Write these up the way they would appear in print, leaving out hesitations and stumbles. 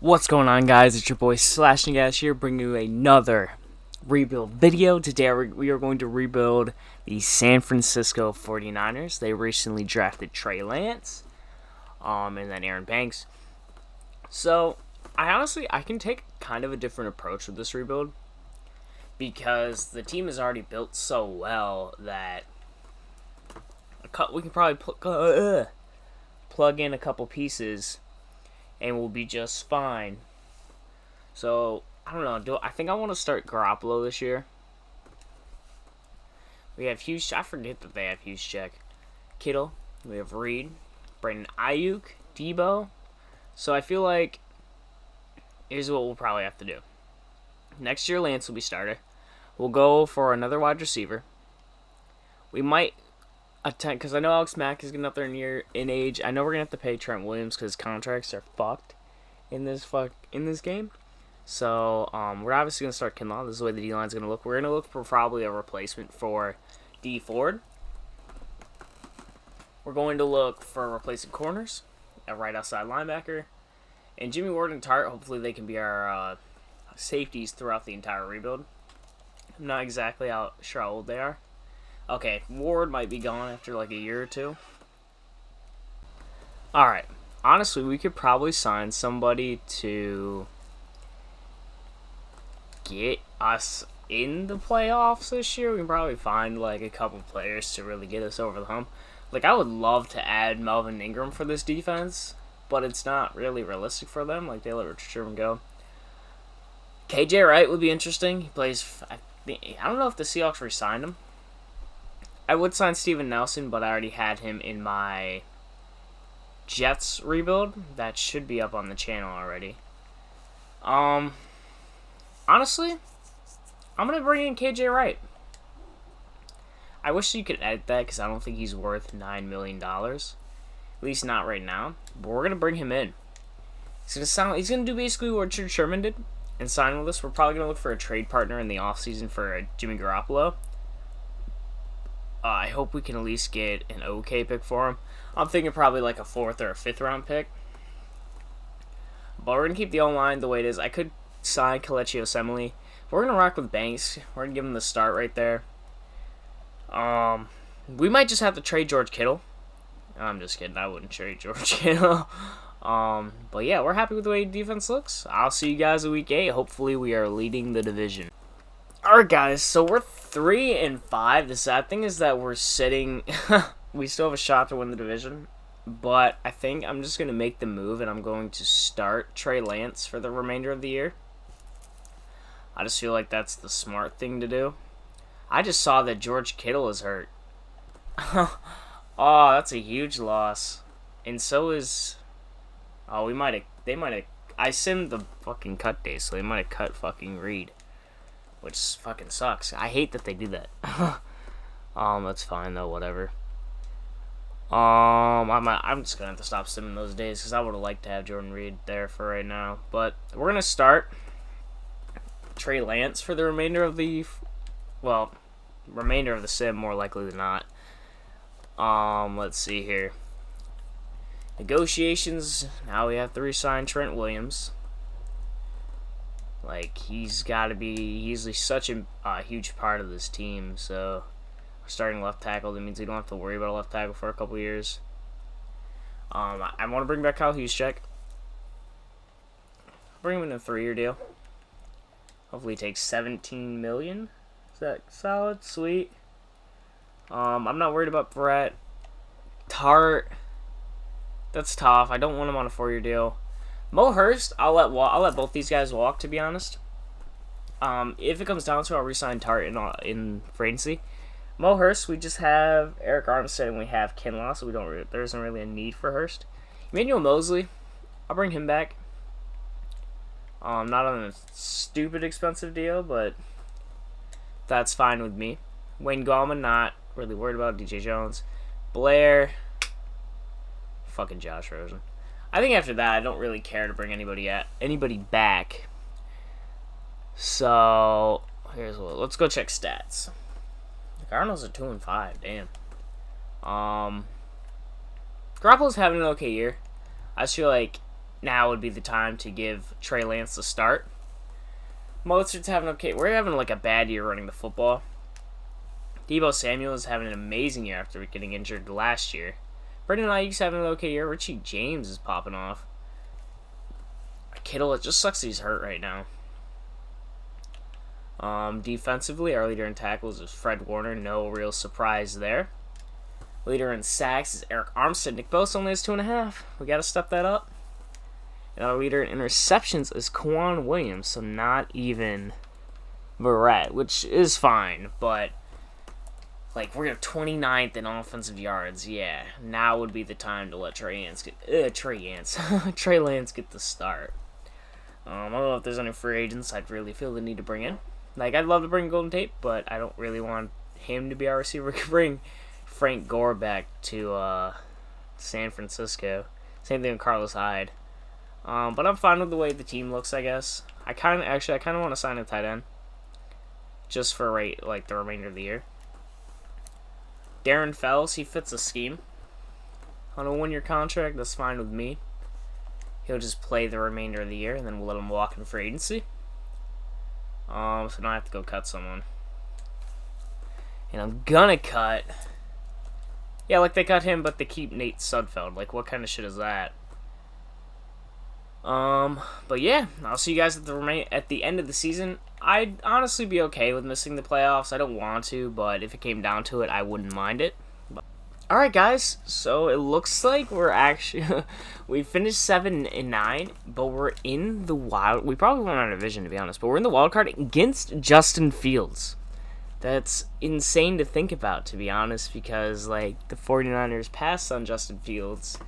What's going on, guys? It's your boy Slashing here, bringing you another rebuild video. Today we are going to rebuild the San Francisco 49ers. They recently drafted Trey Lance, and then Aaron Banks. So, I can take kind of a different approach with this rebuild because the team is already built so well that we can probably plug in a couple pieces and we'll be just fine. So, I don't know. I think I want to start Garoppolo this year. We have I forget that they have Check. Kittle. We have Reed. Brandon Ayuk. Debo. So, I feel like here's what we'll probably have to do. Next year, Lance will be starter. We'll go for another wide receiver. We might attempt, because I know Alex Mack is getting up there in age. I know we're going to have to pay Trent Williams because contracts are fucked in this game. So, we're obviously going to start Kinlaw. This is the way the D-line is going to look. We're going to look for probably a replacement for D. Ford. We're going to look for replacing corners, a right outside linebacker, and Jimmy Ward and Tart. Hopefully they can be our safeties throughout the entire rebuild. I'm not exactly sure how old they are. Okay, Ward might be gone after like a year or two. Alright, honestly, we could probably sign somebody to get us in the playoffs this year. We can probably find like a couple players to really get us over the hump. Like, I would love to add Melvin Ingram for this defense, but it's not really realistic for them. Like, they let Richard Sherman go. KJ Wright would be interesting. He plays, I don't know if the Seahawks re-signed him. I would sign Steven Nelson, but I already had him in my Jets rebuild. That should be up on the channel already. Honestly, I'm going to bring in KJ Wright. I wish you could edit that because I don't think he's worth $9 million. At least not right now. But we're going to bring him in. He's going to do basically what Richard Sherman did and sign with us. We're probably going to look for a trade partner in the offseason for Jimmy Garoppolo. I hope we can at least get an okay pick for him. I'm thinking probably like a 4th or a 5th round pick. But we're going to keep the O-line the way it is. I could sign Kelechi Osemele. We're going to rock with Banks. We're going to give him the start right there. We might just have to trade George Kittle. I'm just kidding. I wouldn't trade George Kittle. But yeah, we're happy with the way defense looks. I'll see you guys in week 8. Hopefully we are leading the division. Alright, guys, so we're 3-5. The sad thing is that we're sitting. We still have a shot to win the division, but I think I'm just going to make the move and I'm going to start Trey Lance for the remainder of the year. I just feel like that's the smart thing to do. I just saw that George Kittle is hurt. Oh, that's a huge loss. And so is. Oh, they might have. I simmed the fucking cut day, so they might have cut fucking Reed. Which fucking sucks. I hate that they do that. That's fine though, whatever. I'm just gonna have to stop simming those days because I would have liked to have Jordan Reed there for right now. But we're gonna start Trey Lance for the remainder of the sim, more likely than not. Let's see here. Negotiations. Now we have to re-sign Trent Williams. Like, he's such a huge part of this team, so we're starting left tackle. That means we don't have to worry about a left tackle for a couple years. I want to bring back Kyle Juszczyk. Bring him in a 3-year deal. Hopefully he takes $17 million. Is that solid? Sweet. I'm not worried about Brett. Tart. That's tough. I don't want him on a 4-year deal. Mo Hurst, I'll let both these guys walk, to be honest. If it comes down to it, I'll re-sign Tart in free agency. Mo Hurst, we just have Eric Armstead and we have Kinlaw, so there isn't really a need for Hurst. Emmanuel Mosley, I'll bring him back. Not on a stupid expensive deal, but that's fine with me. Wayne Gallman, not really worried about. DJ Jones. Blair. Fucking Josh Rosen. I think after that, I don't really care to bring anybody back. So, let's go check stats. The Cardinals are 2-5, damn. Garoppolo's having an okay year. I just feel like now would be the time to give Trey Lance the start. Mostert's having okay. We're having like a bad year running the football. Deebo Samuel is having an amazing year after getting injured last year. Brandon Ayuk's having an okay year. Richie James is popping off. Kittle, it just sucks that he's hurt right now. Defensively, our leader in tackles is Fred Warner. No real surprise there. Leader in sacks is Eric Armstead. Nick Bosa only has 2.5. We got to step that up. And our leader in interceptions is Kwan Williams, so not even Barrett, which is fine, but like we're 29th in offensive yards. Yeah, now would be the time to let Trey Lance get the start. I don't know if there's any free agents I'd really feel the need to bring in. Like, I'd love to bring Golden Tate, but I don't really want him to be our receiver. We could bring Frank Gore back to San Francisco. Same thing with Carlos Hyde. But I'm fine with the way the team looks, I guess. I kind of want to sign a tight end. Just for the remainder of the year. Darren Fells, he fits the scheme. On a 1-year contract, that's fine with me. He'll just play the remainder of the year, and then we'll let him walk in free agency. So now I have to go cut someone. And I'm gonna cut... Yeah, like they cut him, but they keep Nate Sudfeld. Like, what kind of shit is that? But yeah, I'll see you guys at the end of the season. I'd honestly be okay with missing the playoffs. I don't want to, but if it came down to it, I wouldn't mind it. Alright guys, so it looks like we're actually, we finished 7-9, but we're in the wild, we probably won our division to be honest, but we're in the wild card against Justin Fields. That's insane to think about, to be honest, because like the 49ers passed on Justin Fields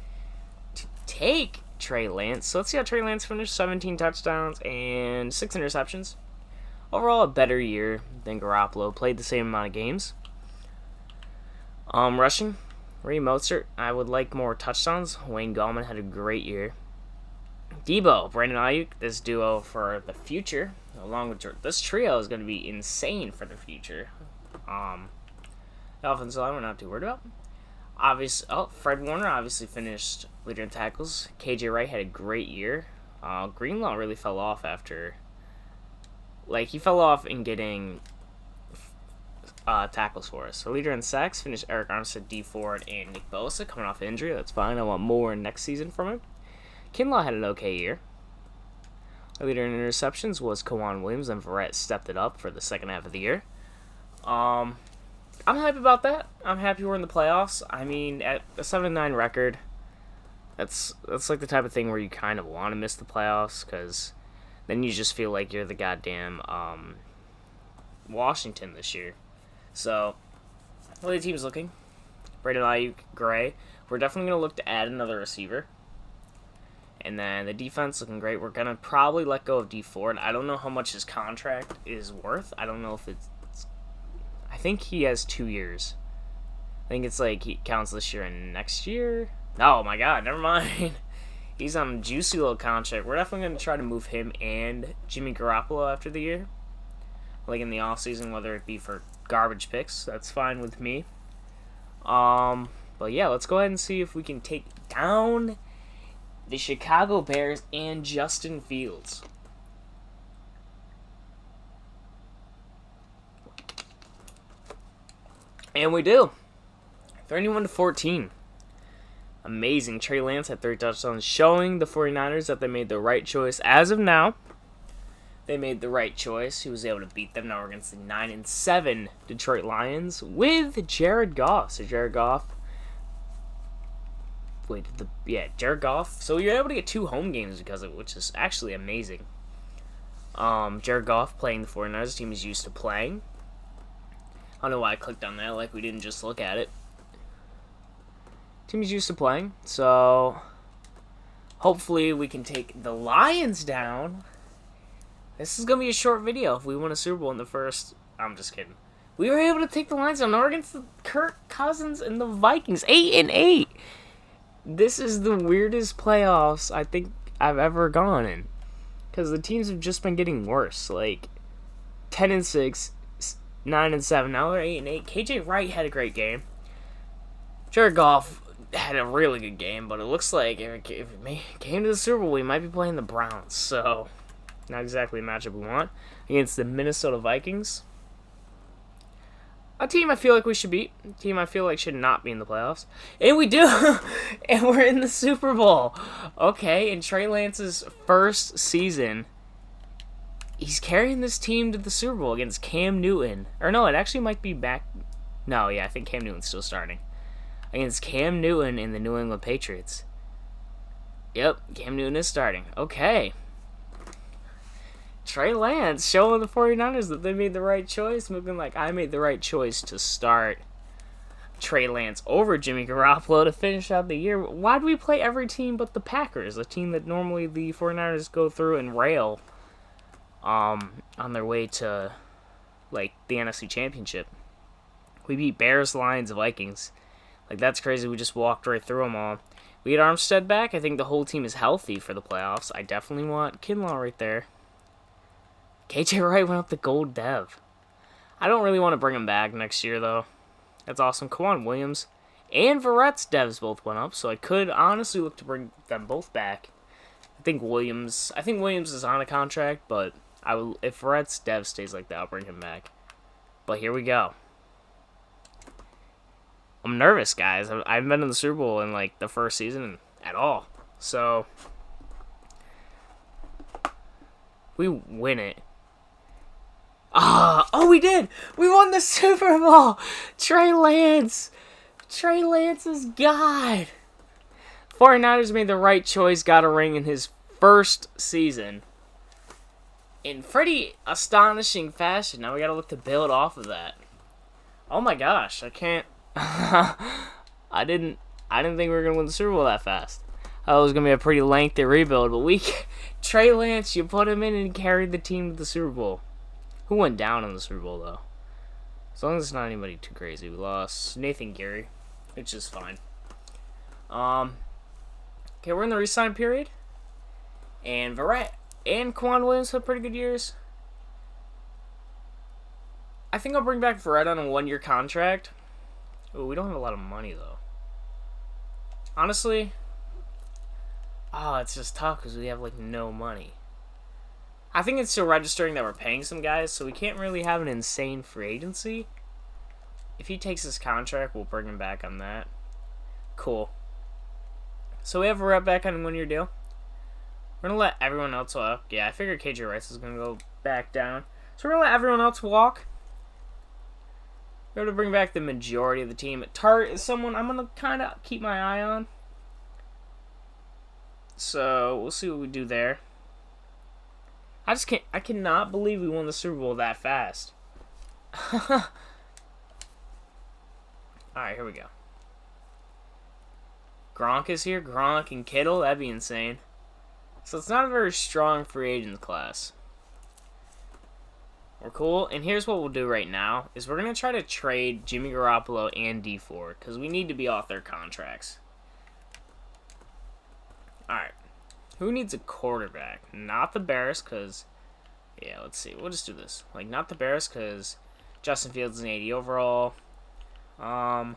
to take Trey Lance. So let's see how Trey Lance finished. 17 touchdowns and 6 interceptions. Overall, a better year than Garoppolo. Played the same amount of games. Rushing, Ray Mostert, I would like more touchdowns. Wayne Gallman had a great year. Debo, Brandon Ayuk, this duo for the future, along with this trio is going to be insane for the future. The offensive line we're not too worried about. Fred Warner obviously finished leader in tackles. KJ Wright had a great year. Greenlaw really fell off after, he fell off in getting tackles for us. So leader in sacks finished Eric Armstead, D Ford, and Nick Bosa coming off injury. That's fine. I want more next season from him. Kinlaw had an okay year. Our leader in interceptions was Kwan Williams, and Verrett stepped it up for the second half of the year. I'm happy about that. I'm happy we're in the playoffs. I mean, at a 7-9 record, that's like the type of thing where you kind of want to miss the playoffs, because then you just feel like you're the goddamn Washington this year. So, the way the team's looking, Brandon Ayuk, Gray. We're definitely going to look to add another receiver. And then the defense looking great. We're going to probably let go of D Ford. I don't know how much his contract is worth. I don't know if it's... I think he has 2 years. I think it's like he counts this year and next year. Oh my god, never mind. He's on a juicy little contract. We're definitely going to try to move him and Jimmy Garoppolo after the year. Like in the offseason, whether it be for garbage picks. That's fine with me. But yeah, let's go ahead and see if we can take down the Chicago Bears and Justin Fields. And we do. 31-14. Amazing. Trey Lance had 3 touchdowns, showing the 49ers that they made the right choice. As of now, they made the right choice. He was able to beat them. Now we're against the 9-7 Detroit Lions with Jared Goff. So Jared Goff. Jared Goff. So you're able to get 2 home games because of it, which is actually amazing. Jared Goff playing the 49ers team he's used to playing. I don't know why I clicked on that, like we didn't just look at it. Team he's used to playing. So hopefully we can take the Lions down. This is going to be a short video if we win a Super Bowl in the first... I'm just kidding. We were able to take the Lions down. Now we're against the Kirk Cousins and the Vikings. 8-8. This is the weirdest playoffs I think I've ever gone in. Because the teams have just been getting worse. Like, 10-6, 9-7. Now they're 8-8. KJ Wright had a great game. Jared Goff had a really good game, but it looks like if it came to the Super Bowl, we might be playing the Browns. So, not exactly a matchup we want. Against the Minnesota Vikings. A team I feel like we should beat. A team I feel like should not be in the playoffs. And we do! And we're in the Super Bowl. Okay, in Trey Lance's first season, he's carrying this team to the Super Bowl against Cam Newton. Or no, it actually might be back. No, yeah, I think Cam Newton's still starting. Against Cam Newton and the New England Patriots. Yep, Cam Newton is starting. Okay. Trey Lance showing the 49ers that they made the right choice. Looking like I made the right choice to start Trey Lance over Jimmy Garoppolo to finish out the year. Why do we play every team but the Packers? A team that normally the 49ers go through and rail on their way to like the NFC Championship. We beat Bears, Lions, Vikings. Like, that's crazy. We just walked right through them all. We get Armstead back. I think the whole team is healthy for the playoffs. I definitely want Kinlaw right there. KJ Wright went up to gold dev. I don't really want to bring him back next year, though. That's awesome. Kwan Williams and Verrett's devs both went up, so I could honestly look to bring them both back. I think Williams is on a contract, but if Verrett's dev stays like that, I'll bring him back. But here we go. I'm nervous, guys. I haven't been in the Super Bowl in like the first season at all. So we win it. Oh, we did! We won the Super Bowl! Trey Lance! Trey Lance is God! 49ers made the right choice, got a ring in his first season. In pretty astonishing fashion. Now we gotta look to build off of that. Oh my gosh, I can't... I didn't think we were gonna win the Super Bowl that fast. I thought it was gonna be a pretty lengthy rebuild, but Trey Lance, you put him in and carried the team to the Super Bowl. Who went down in the Super Bowl, though? As long as it's not anybody too crazy. We lost Nathan Geary, which is fine. Okay, we're in the resign period. And Verrett and Kwan Williams had pretty good years. I think I'll bring back Verrett on a 1-year contract. Oh, we don't have a lot of money, though. Honestly, it's just tough because we have, like, no money. I think it's still registering that we're paying some guys, so we can't really have an insane free agency. If he takes his contract, we'll bring him back on that. Cool. So we have a rep back on a 1-year deal. We're going to let everyone else walk. Yeah, I figured KJ Rice is going to go back down. So we're going to let everyone else walk. We're going to bring back the majority of the team. Tart is someone I'm going to kind of keep my eye on. So we'll see what we do there. I cannot believe we won the Super Bowl that fast. Alright, here we go. Gronk is here. Gronk and Kittle. That'd be insane. So it's not a very strong free agent class. We're cool. And here's what we'll do right now. Is we're going to try to trade Jimmy Garoppolo and D Ford. Because we need to be off their contracts. Alright. Who needs a quarterback? Not the Bears, because... Yeah, let's see. We'll just do this. Like, not the Bears, because Justin Fields is an 80 overall. There's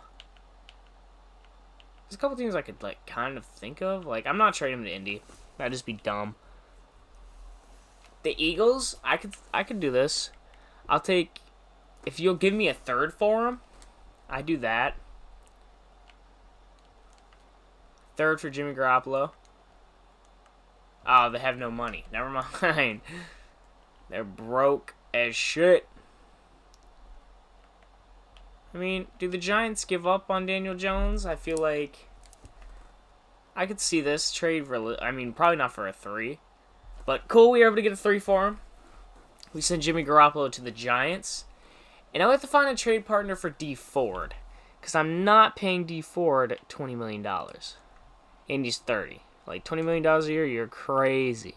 a couple teams I could, like, kind of think of. Like, I'm not trading him to Indy. That'd just be dumb. The Eagles, I could do this. I'll take... If you'll give me a third for him, I do that. Third for Jimmy Garoppolo. Oh, they have no money. Never mind. They're broke as shit. I mean, do the Giants give up on Daniel Jones? I feel like I could see this trade for... I mean, probably not for a 3. But cool, we were able to get a 3 for him. We sent Jimmy Garoppolo to the Giants. And I have to find a trade partner for D Ford. Because I'm not paying D Ford $20 million. And he's 30. Like, $20 million a year, you're crazy.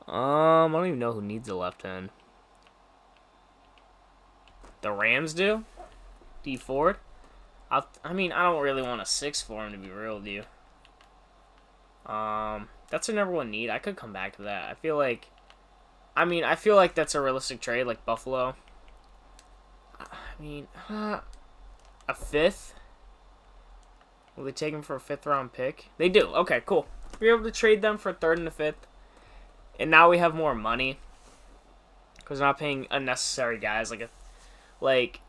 I don't even know who needs a left hand. The Rams do? D Ford? I mean, I don't really want a 6 for him, to be real with you. That's their number 1 need. I could come back to that. I feel like that's a realistic trade, like Buffalo. I mean, a 5th? Will they take him for a 5th round pick? They do. Okay, cool. We were able to trade them for a 3rd and a 5th. And now we have more money. Because we're not paying unnecessary guys. Like,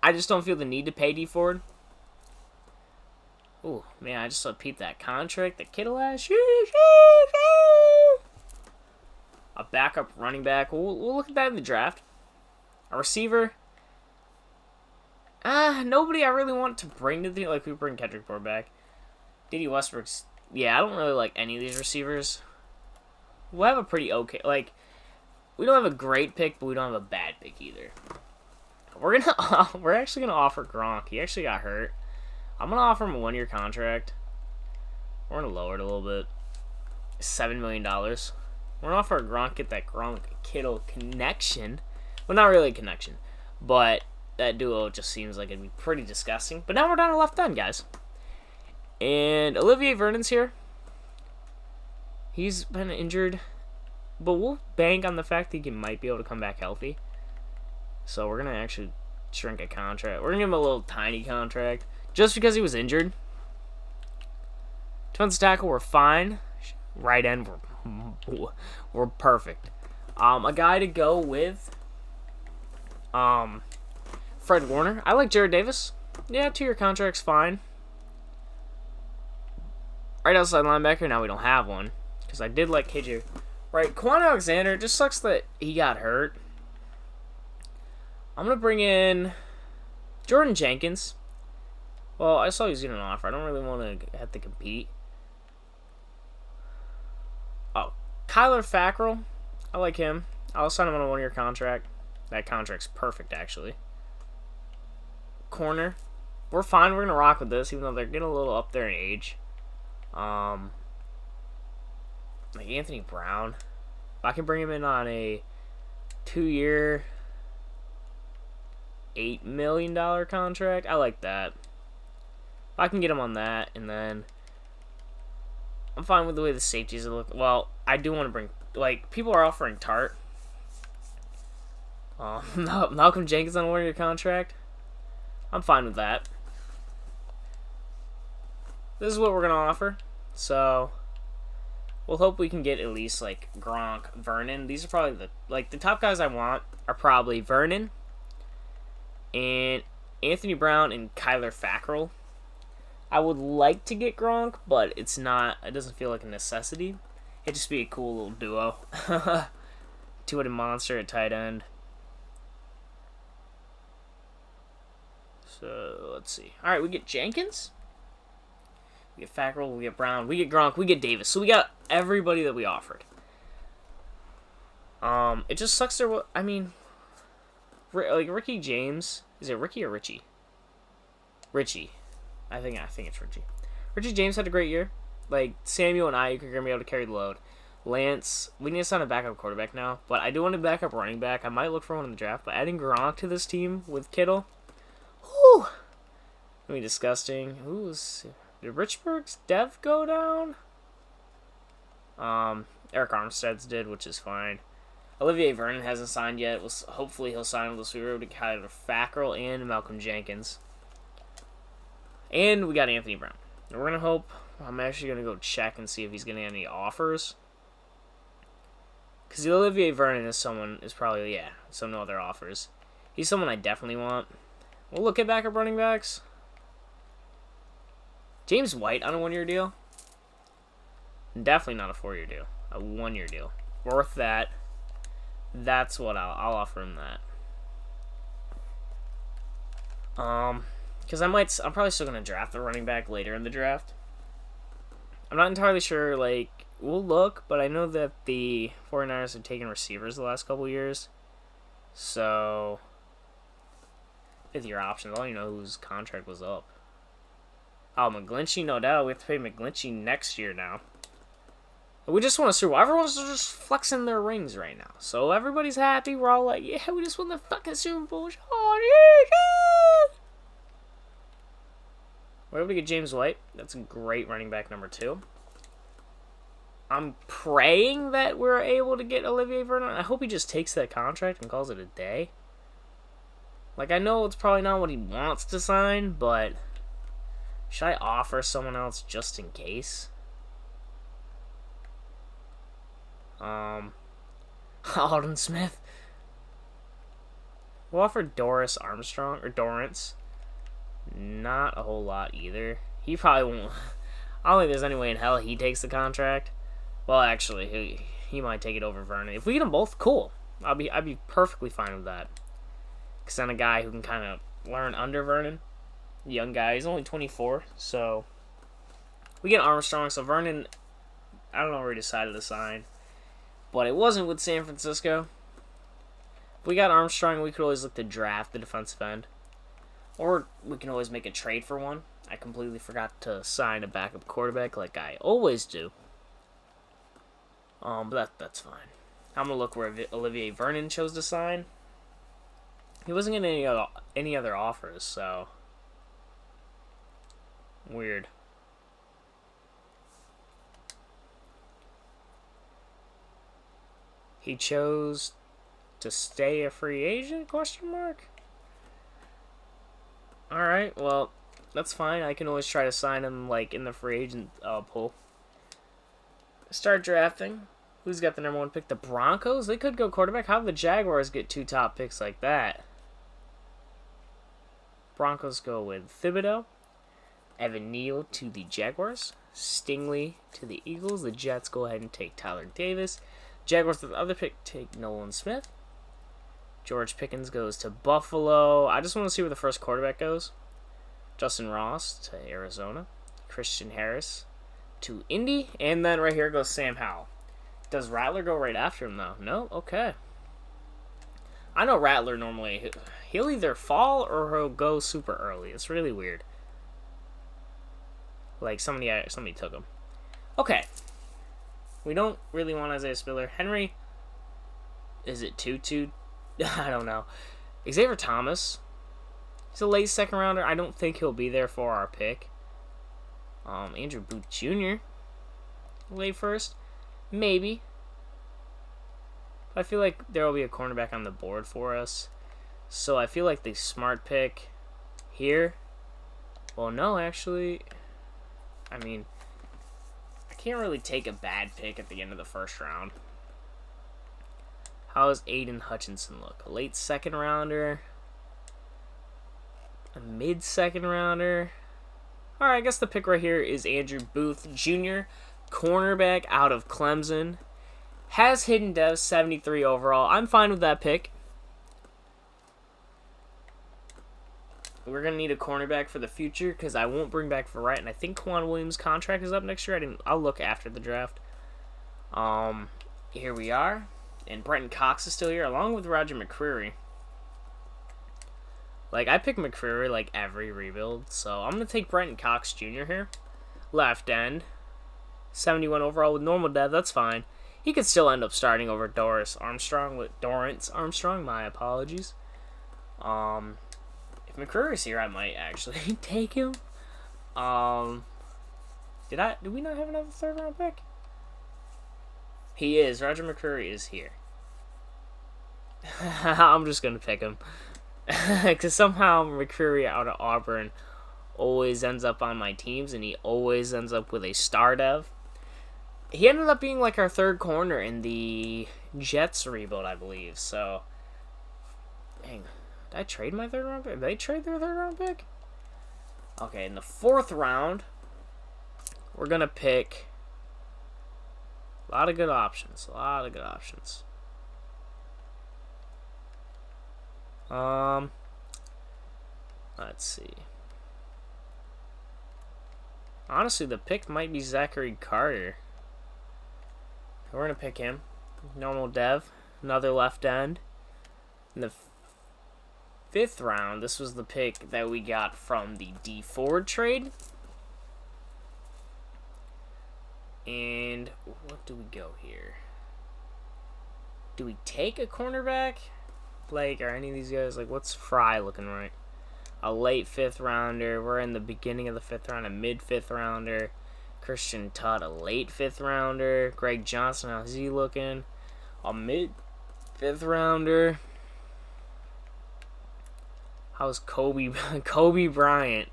I just don't feel the need to pay D Ford. Ooh, man, I just saw Pete that contract that Kittle has. A backup running back. We'll look at that in the draft. A receiver. Nobody I really want to bring to the... Like, we bring Kendrick Bourne back. Diddy Westbrook's... Yeah, I don't really like any of these receivers. We'll have a pretty okay... Like, we don't have a great pick, but we don't have a bad pick either. We're actually gonna offer Gronk. He actually got hurt. I'm gonna offer him a 1-year contract. We're gonna lower it a little bit. $7 million. We're gonna offer Gronk, get that Gronk-Kittle connection. Well, not really a connection, but that duo just seems like it'd be pretty disgusting. But now we're down to left end, guys. And Olivier Vernon's here. He's been injured, but we'll bank on the fact that he might be able to come back healthy. So we're going to actually shrink a contract. We're going to give him a little tiny contract just because he was injured. Defensive tackle, we're fine. Right end, we're perfect. A guy to go with Fred Warner. I like Jared Davis. Yeah, 2-year contract's fine. Right outside linebacker, now we don't have one. Because I did like KJ. Right, Quan Alexander, it just sucks that he got hurt. I'm going to bring in Jordan Jenkins. Well, I saw he was getting an offer. I don't really want to have to compete. Oh, Kyler Fackrell. I like him. I'll sign him on a 1-year contract. That contract's perfect, actually. Corner. We're fine. We're going to rock with this, even though they're getting a little up there in age. Like Anthony Brown. If I can bring him in on a 2-year, $8 million contract, I like that. If I can get him on that, and then I'm fine with the way the safeties look. Well, I do want to bring, like, people are offering Tart. Malcolm Jenkins on a 1-year contract. I'm fine with that. This is what we're going to offer. So, we'll hope we can get at least, like, Gronk, Vernon. These are probably the top guys I want are probably Vernon and Anthony Brown and Kyler Fackrell. I would like to get Gronk, but it doesn't feel like a necessity. It'd just be a cool little duo. Two-headed monster at tight end. So, let's see. All right, we get Jenkins. We get Fackrell, we get Brown, we get Gronk, we get Davis. So we got everybody that we offered. It just sucks there. I mean, like Ricky James. Is it Ricky or Richie? Richie. I think it's Richie. Richie James had a great year. Like, Samuel and Ayuk are going to be able to carry the load. Lance, we need to sign a backup quarterback now. But I do want a backup running back. I might look for one in the draft. But adding Gronk to this team with Kittle. Whew. That'd be disgusting. Did Richburg's Dev go down? Eric Armstead's did, which is fine. Olivier Vernon hasn't signed yet. Hopefully he'll sign with us. We were able to kind of Fackrell and Malcolm Jenkins. And we got Anthony Brown. We're going to hope. I'm actually going to go check and see if he's getting any offers. Because Olivier Vernon is probably, so no other offers. He's someone I definitely want. We'll look at backup running backs. James White on a 1-year deal. Definitely not a 4-year deal. A 1-year deal. Worth that. That's what I'll offer him that. Because I'm probably still going to draft the running back later in the draft. I'm not entirely sure, like, we'll look, but I know that the 49ers have taken receivers the last couple years. So, 5th-year options, I don't even know whose contract was up. Oh, McGlinchey, no doubt. We have to pay McGlinchey next year now. We just want to Super Bowl. Everyone's just flexing their rings right now. So everybody's happy. We're all like, yeah, we just won the fucking Super Bowl. Oh, yeah. We're able to get James White. That's a great running back number 2. I'm praying that we're able to get Olivier Vernon. I hope he just takes that contract and calls it a day. Like, I know it's probably not what he wants to sign, but Should I offer someone else just in case? Alden Smith. We'll offer Doris Armstrong, or Dorrance. Not a whole lot either. He probably won't. I don't think there's any way in hell he takes the contract. Well, actually, he might take it over Vernon. If we get them both, cool. I'd be perfectly fine with that. Because then a guy who can kind of learn under Vernon. Young guy. He's only 24, so we get Armstrong. So Vernon, I don't know where he decided to sign. But it wasn't with San Francisco. If we got Armstrong, we could always look to draft the defensive end. Or we can always make a trade for one. I completely forgot to sign a backup quarterback like I always do. But that's fine. I'm going to look where Olivier Vernon chose to sign. He wasn't getting any other offers, so weird. He chose to stay a free agent? Question mark. All right, well, that's fine. I can always try to sign him like in the free agent pool. Start drafting. Who's got the number 1 pick? The Broncos? They could go quarterback. How did the Jaguars get 2 top picks like that? Broncos go with Thibodeau. Evan Neal to the Jaguars. Stingley to the Eagles. The Jets go ahead and take Tyler Davis. Jaguars with the other pick take Nolan Smith. George Pickens goes to Buffalo. I just want to see where the first quarterback goes. Justin Ross to Arizona. Christian Harris to Indy. And then right here goes Sam Howell. Does Rattler go right after him, though? No? Okay. I know Rattler normally, he'll either fall or he'll go super early. It's really weird. Like, somebody took him. Okay. We don't really want Isaiah Spiller. Henry, is it 2-2? I don't know. Xavier Thomas, he's a late second rounder. I don't think he'll be there for our pick. Andrew Booth Jr., late first. Maybe. I feel like there will be a cornerback on the board for us. So I feel like the smart pick here. Well, no, actually. I mean, I can't really take a bad pick at the end of the first round. How does Aiden Hutchinson look? A late second rounder? A mid second rounder? Alright, I guess the pick right here is Andrew Booth Jr., cornerback out of Clemson. Has hidden dev, 73 overall. I'm fine with that pick. We're going to need a cornerback for the future because I won't bring back Verrett, and I think Quan Williams' contract is up next year. I'll look after the draft. Here we are. And Brenton Cox is still here, along with Roger McCreary. Like, I pick McCreary, like, every rebuild. So, I'm going to take Brenton Cox Jr. here. Left end. 71 overall with normal dev. That's fine. He could still end up starting over Dorrance Armstrong. My apologies. If McCreary's here, I might actually take him. Did we not have another third round pick? He is. Roger McCreary is here. I'm just going to pick him. Because somehow McCreary out of Auburn always ends up on my teams, and he always ends up with a star dev. He ended up being like our third corner in the Jets rebuild, I believe. So, dang, did I trade my third round pick? Did they trade their third round pick? Okay, in the 4th round, we're going to pick a lot of good options. Let's see. Honestly, the pick might be Zachary Carter. We're going to pick him. Normal dev. Another left end. In the 5th round, this was the pick that we got from the D Ford trade. And what do we go here? Do we take a cornerback? Like, are any of these guys, like, what's Fry looking right? A late 5th rounder. We're in the beginning of the 5th round. A mid 5th rounder. Christian Tutt, a late 5th rounder. Greg Johnson, how's he looking? A mid 5th rounder. How's Kobe Bryant?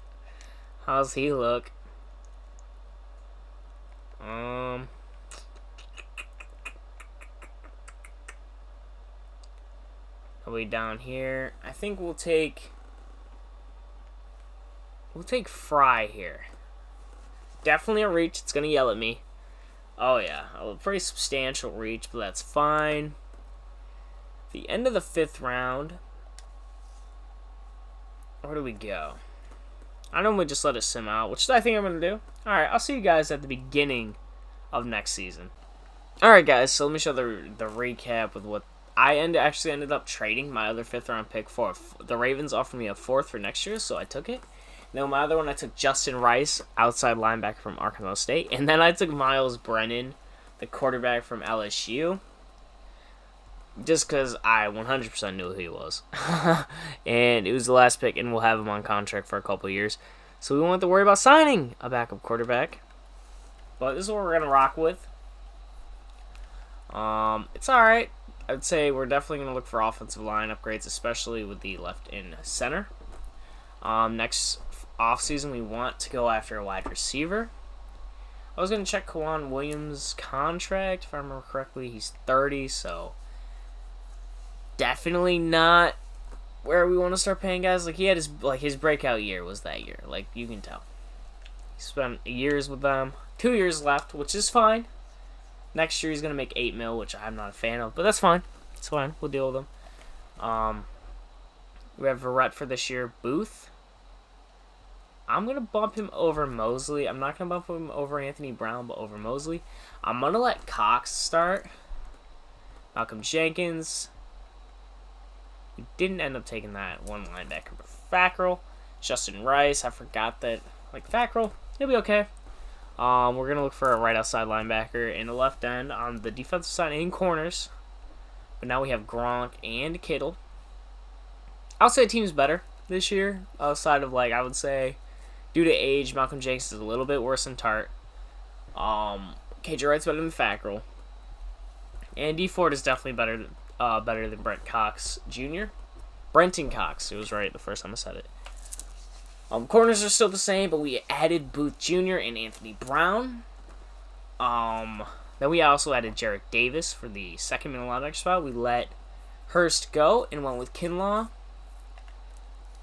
How's he look? Are we down here? I think we'll take Fry here. Definitely a reach. It's gonna yell at me. Oh yeah, a pretty substantial reach, but that's fine. The end of the 5th round. Where do we go? I normally just let it sim out, which I think I'm going to do. Alright, I'll see you guys at the beginning of next season. Alright guys, so let me show the recap with what I actually ended up trading my other 5th round pick for. The Ravens offered me a 4th for next year, so I took it. Then my other one, I took Justin Rice, outside linebacker from Arkansas State. And then I took Miles Brennan, the quarterback from LSU. Just because I 100% knew who he was. And it was the last pick, and we'll have him on contract for a couple of years. So we won't have to worry about signing a backup quarterback. But this is what we're going to rock with. It's alright. I'd say we're definitely going to look for offensive line upgrades, especially with the left and center. Next offseason, we want to go after a wide receiver. I was going to check Kwan Williams' contract. If I remember correctly, he's 30, so definitely not where we want to start paying guys. Like, he had his breakout year was that year. Like, you can tell. He spent years with them. 2 years left, which is fine. Next year he's going to make $8 million, which I'm not a fan of. But that's fine. It's fine. We'll deal with him. We have Verrett for this year. Booth. I'm going to bump him over Mosley. I'm not going to bump him over Anthony Brown, but over Mosley. I'm going to let Cox start. Malcolm Jenkins. We didn't end up taking that one linebacker, but Fackrell. Justin Rice. I forgot that. Like, Fackrell, he'll be okay. We're going to look for a right outside linebacker in the left end on the defensive side and corners. But now we have Gronk and Kittle. I'll say the team's better this year. Outside of, like, I would say, due to age, Malcolm Jenkins is a little bit worse than Tart. KJ Wright's better than Fackrell. And D Ford is definitely better than Brent Cox Jr. Brenton Cox. It was right the first time I said it. Corners are still the same, but we added Booth Jr. and Anthony Brown. Then we also added Jarek Davis for the second middle linebacker spot. We let Hurst go and went with Kinlaw.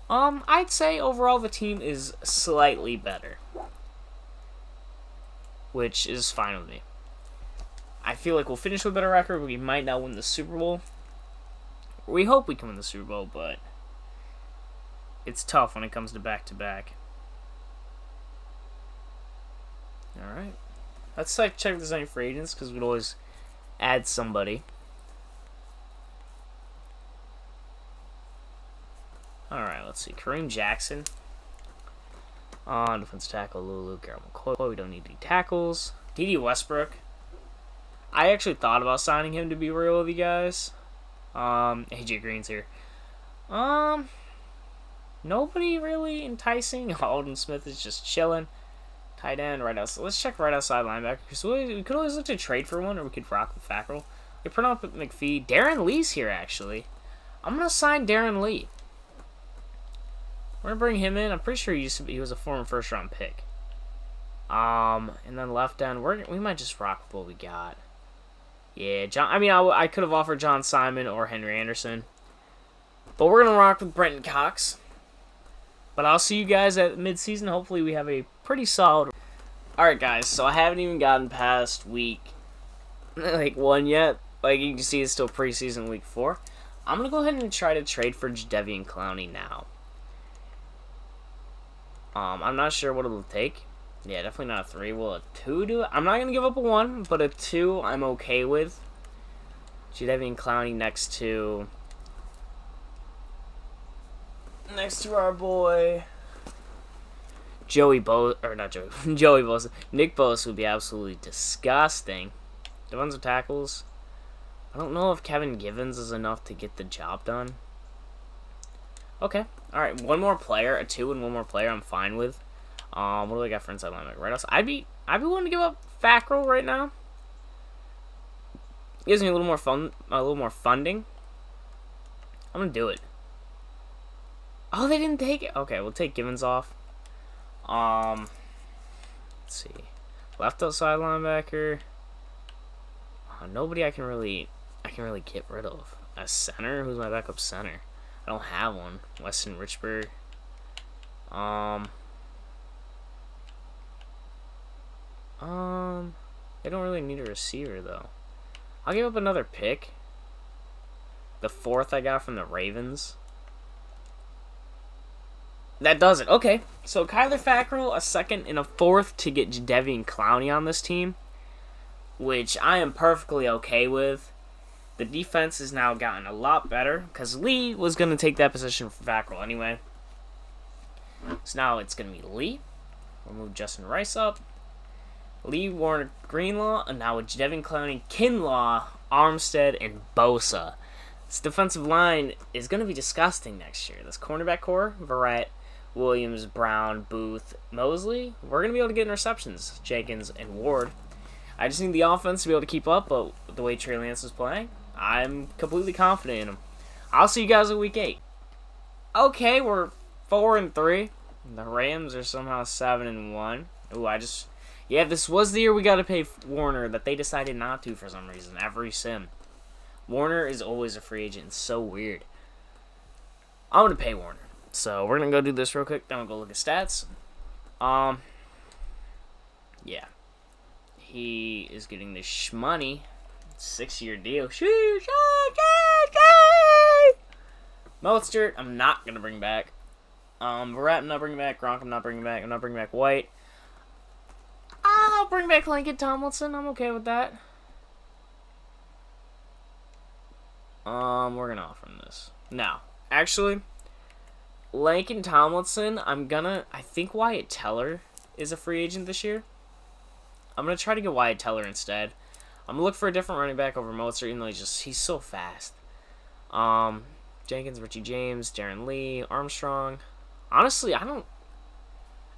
I'd say overall the team is slightly better, which is fine with me. I feel like we'll finish with a better record. We might not win the Super Bowl. We hope we can win the Super Bowl, but it's tough when it comes to back-to-back. Alright. Let's check if there's any free agents, because we'd always add somebody. Alright, let's see. Kareem Jackson. On defensive tackle, Lulu, Garrett McCoy. We don't need any tackles. D.D. Westbrook. I actually thought about signing him, to be real with you guys. AJ Green's here. Nobody really enticing. Alden Smith is just chilling. Tight end, right outside. Let's check right outside linebacker. Because we could always look to trade for one, or we could rock with Fackrell. We put up with McPhee. Darren Lee's here, actually. I'm going to sign Darren Lee. We're going to bring him in. I'm pretty sure he was a former first-round pick. And then left end, we might just rock with what we got. Yeah, I could have offered John Simon or Henry Anderson. But we're going to rock with Brenton Cox. But I'll see you guys at midseason. Hopefully we have a pretty solid. Alright guys, so I haven't even gotten past week 1 yet. Like you can see, it's still preseason week 4. I'm going to go ahead and try to trade for Jadeveon Clowney now. I'm not sure what it'll take. Yeah, definitely not a 3. Will a 2 do it? I'm not going to give up a 1, but a 2 I'm okay with. Jadeveon Clowney next to our boy Joey Bosa. Nick Bosa would be absolutely disgusting. Defensive tackles. I don't know if Kevin Givens is enough to get the job done. Okay. Alright, one more player, a 2 and one more player I'm fine with. What do I got for inside linebacker? Right outside. I'd be willing to give up Fackrell right now. Gives me a little more funding. I'm gonna do it. Oh, they didn't take it. Okay, we'll take Givens off. Let's see. Left outside linebacker. Nobody I can really get rid of. A center? Who's my backup center? I don't have one. Weston Richburg. They don't really need a receiver though. I'll give up another pick. The 4th I got from the Ravens. That does it. Okay. So Kyler Fackrell, a 2nd and a 4th to get Jadeveon Clowney on this team, which I am perfectly okay with. The defense has now gotten a lot better because Lee was going to take that position for Fackrell anyway. So now it's going to be Lee. We'll move Justin Rice up. Lee, Warner, Greenlaw, and now with Jadeveon Clowney, Kinlaw, Armstead, and Bosa. This defensive line is going to be disgusting next year. This cornerback core, Verrett, Williams, Brown, Booth, Mosley, we're going to be able to get interceptions, Jenkins, and Ward. I just need the offense to be able to keep up, but the way Trey Lance is playing, I'm completely confident in him. I'll see you guys in week 8. Okay, we're 4-3. The Rams are somehow 7-1. Ooh, yeah, this was the year we got to pay Warner that they decided not to for some reason. Every sim. Warner is always a free agent. It's so weird. I'm going to pay Warner. So we're going to go do this real quick. Then we'll go look at stats. Yeah. He is getting the shmoney. 6-year deal. Mostert, I'm not going to bring back. Verrett, I'm not bringing back. Gronk, I'm not bringing back. I'm not bringing back White. I'll bring back Lincoln Tomlinson. I'm okay with that. We're gonna offer him this. Now, actually, Lincoln Tomlinson, I think Wyatt Teller is a free agent this year. I'm gonna try to get Wyatt Teller instead. I'm gonna look for a different running back over Mostert, even though he's so fast. Jenkins, Richie James, Darren Lee, Armstrong. Honestly,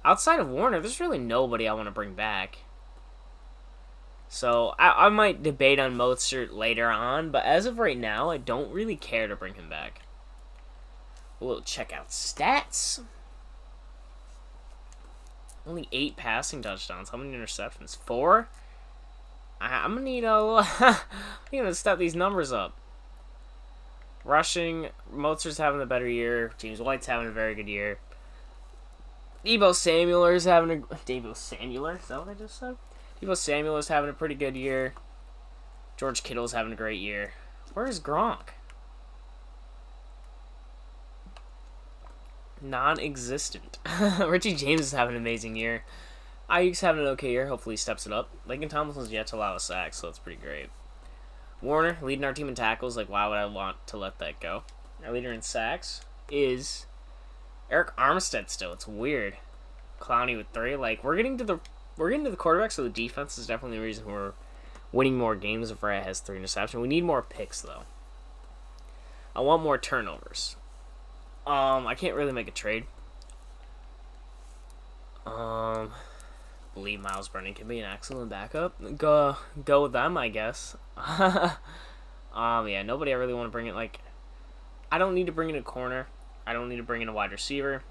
outside of Warner, there's really nobody I want to bring back. So, I might debate on Mostert later on, but as of right now, I don't really care to bring him back. We'll check out stats. Only 8 passing touchdowns. How many interceptions? 4? I'm going to need I'm going to step these numbers up. Rushing, Mostert's having a better year. James White's having a very good year. Deebo Samuel is having a... Deebo Samuel? Is that what I just said? Deebo Samuel is having a pretty good year. George Kittle's having a great year. Where is Gronk? Non-existent. Richie James is having an amazing year. Ayuk's having an okay year. Hopefully he steps it up. Lincoln Tomlinson's yet to allow a sack, so that's pretty great. Warner, leading our team in tackles. Like, why would I want to let that go? Our leader in sacks is Eric Armstead still. It's weird. Clowney with 3. Like, we're getting to the quarterback, so the defense is definitely the reason we're winning more games if Rat has 3 interceptions. We need more picks, though. I want more turnovers. I can't really make a trade. Believe Miles Brennan can be an excellent backup. Go with them, I guess. Yeah, nobody I really want to bring in. Like, I don't need to bring in a corner. I don't need to bring in a wide receiver.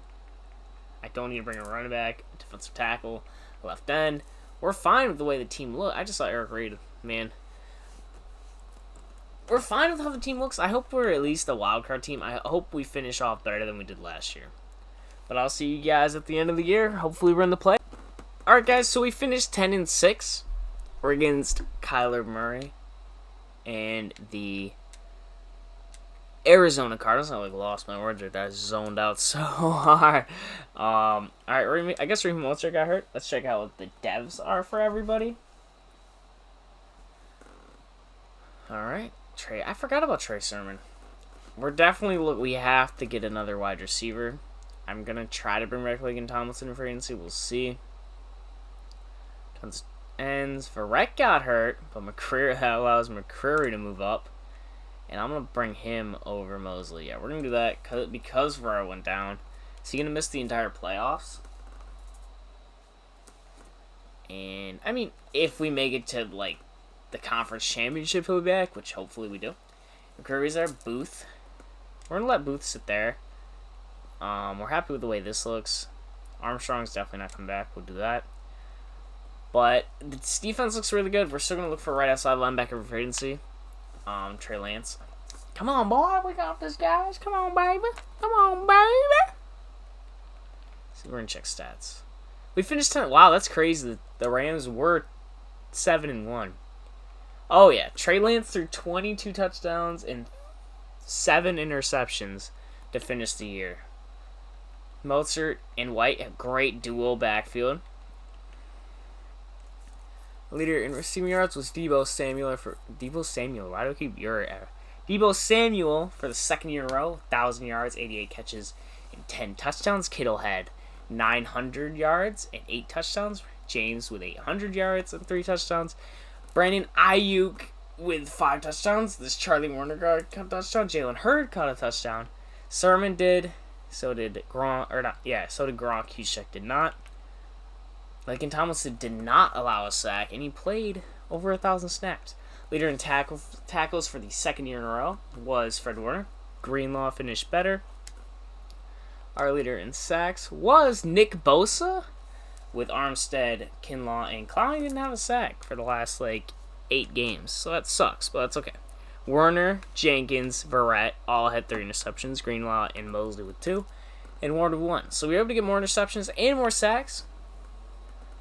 I don't need to bring in a running back, a defensive tackle, left end. We're fine with the way the team looks. I just saw Eric Reid, man. We're fine with how the team looks. I hope we're at least a wild card team. I hope we finish off better than we did last year. But I'll see you guys at the end of the year. Hopefully we're in the play. Alright guys, so we finished 10-6. We're against Kyler Murray and the Arizona Cardinals. I like lost my words right there. I zoned out so hard. Alright, I guess Raheem Mostert got hurt. Let's check out what the devs are for everybody. Alright, Trey. I forgot about Trey Sermon. We're definitely we have to get another wide receiver. I'm gonna try to bring back Lincoln Tomlinson for agency. We'll see. Tons ends. Verrett got hurt, but that allows McCreary to move up. And I'm going to bring him over Mosley. Yeah, we're going to do that because Verrett went down. Is he going to miss the entire playoffs? And, I mean, if we make it to, like, the conference championship, he'll be back, which hopefully we do. McCreary's there. Booth. We're going to let Booth sit there. We're happy with the way this looks. Armstrong's definitely not coming back. We'll do that. But this defense looks really good. We're still going to look for right outside linebacker for free agency. Trey Lance. Come on, boy. We got this, guys. Come on, baby. Come on, baby. So we're going to check stats. We finished 10. Wow, that's crazy. The Rams were 7-1. Oh, yeah. Trey Lance threw 22 touchdowns and 7 interceptions to finish the year. Mozart and White, a great dual backfield. Leader in receiving yards was Deebo Samuel. Why do I keep your Deebo Samuel for the second year in a row, 1,000 yards, 88 catches, and 10 touchdowns. Kittle had 900 yards and 8 touchdowns. James with 800 yards and 3 touchdowns. Brandon Ayuk with 5 touchdowns. This Charlie Warner caught a touchdown. Jalen Hurd caught a touchdown. Sermon did. So did Gronk. So did Gronk. Hushek did not. Laken Tomlinson did not allow a sack, and he played over 1,000 snaps. Leader in tackles for the second year in a row was Fred Warner. Greenlaw finished better. Our leader in sacks was Nick Bosa, with Armstead, Kinlaw, and Clowney didn't have a sack for the last 8 games, so that sucks, but that's okay. Werner, Jenkins, Verrett all had 3 interceptions. Greenlaw and Mosley with 2, and Ward with 1. So we were able to get more interceptions and more sacks.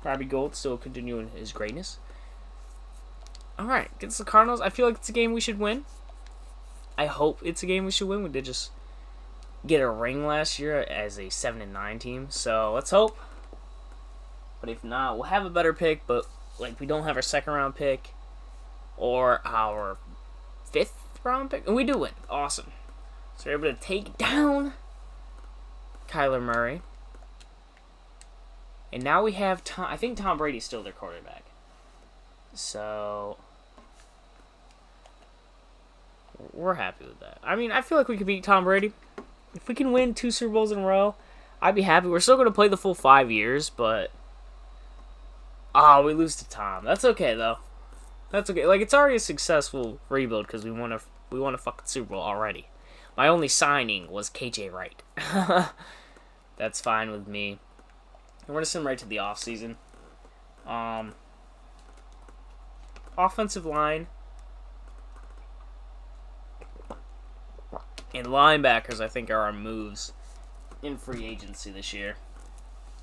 Robbie Gould still continuing his greatness. Alright, against the Cardinals, I feel like it's a game we should win. I hope it's a game we should win. We did just get a ring last year as a 7-9 team, so let's hope. But if not, we'll have a better pick, but we don't have our second round pick or our 5th round pick, and we do win. Awesome. So we're able to take down Kyler Murray. And now we have I think Tom Brady's still their quarterback. So we're happy with that. I mean, I feel like we could beat Tom Brady. If we can win 2 Super Bowls in a row, I'd be happy. We're still going to play the full 5 years, but we lose to Tom. That's okay though. That's okay. It's already a successful rebuild because we won a fucking Super Bowl already. My only signing was KJ Wright. That's fine with me. And we're going to send him right to the offseason. Offensive line and linebackers, I think, are our moves in free agency this year.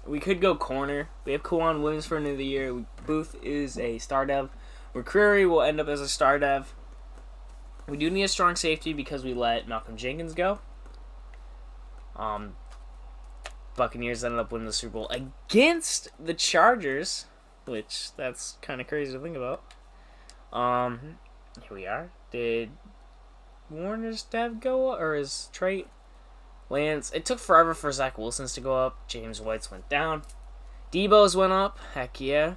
We could go corner. We have Kwan Williams for another year. Booth is a star dev. McCreary will end up as a star dev. We do need a strong safety because we let Malcolm Jenkins go. Buccaneers ended up winning the Super Bowl against the Chargers, which that's kind of crazy to think about. Here we are. Did Warner's dev go up, or is Trey Lance? It took forever for Zach Wilson's to go up. James White's went down. Debo's went up. Heck yeah.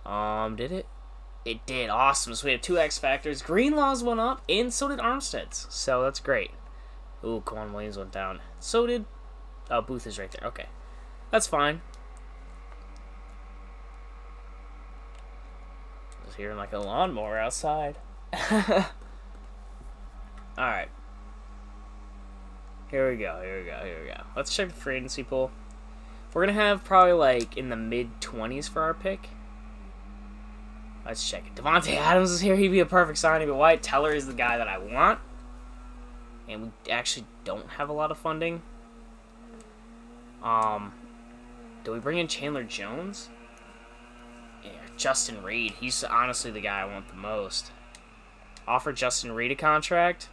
Did it? It did. Awesome. So we have 2 X Factors. Greenlaw's went up, and so did Armstead's. So that's great. Ooh, Kwan Williams went down. So did... Oh, Booth is right there. Okay. That's fine. I was hearing a lawnmower outside. Alright. Here we go. Let's check the free agency pool. We're going to have probably in the mid-20s for our pick. Let's check it. Devontae Adams is here. He'd be a perfect signing, but Wyatt Teller is the guy that I want. And we actually don't have a lot of funding. Do we bring in Chandler Jones? Yeah, Justin Reed. He's honestly the guy I want the most. Offer Justin Reed a contract.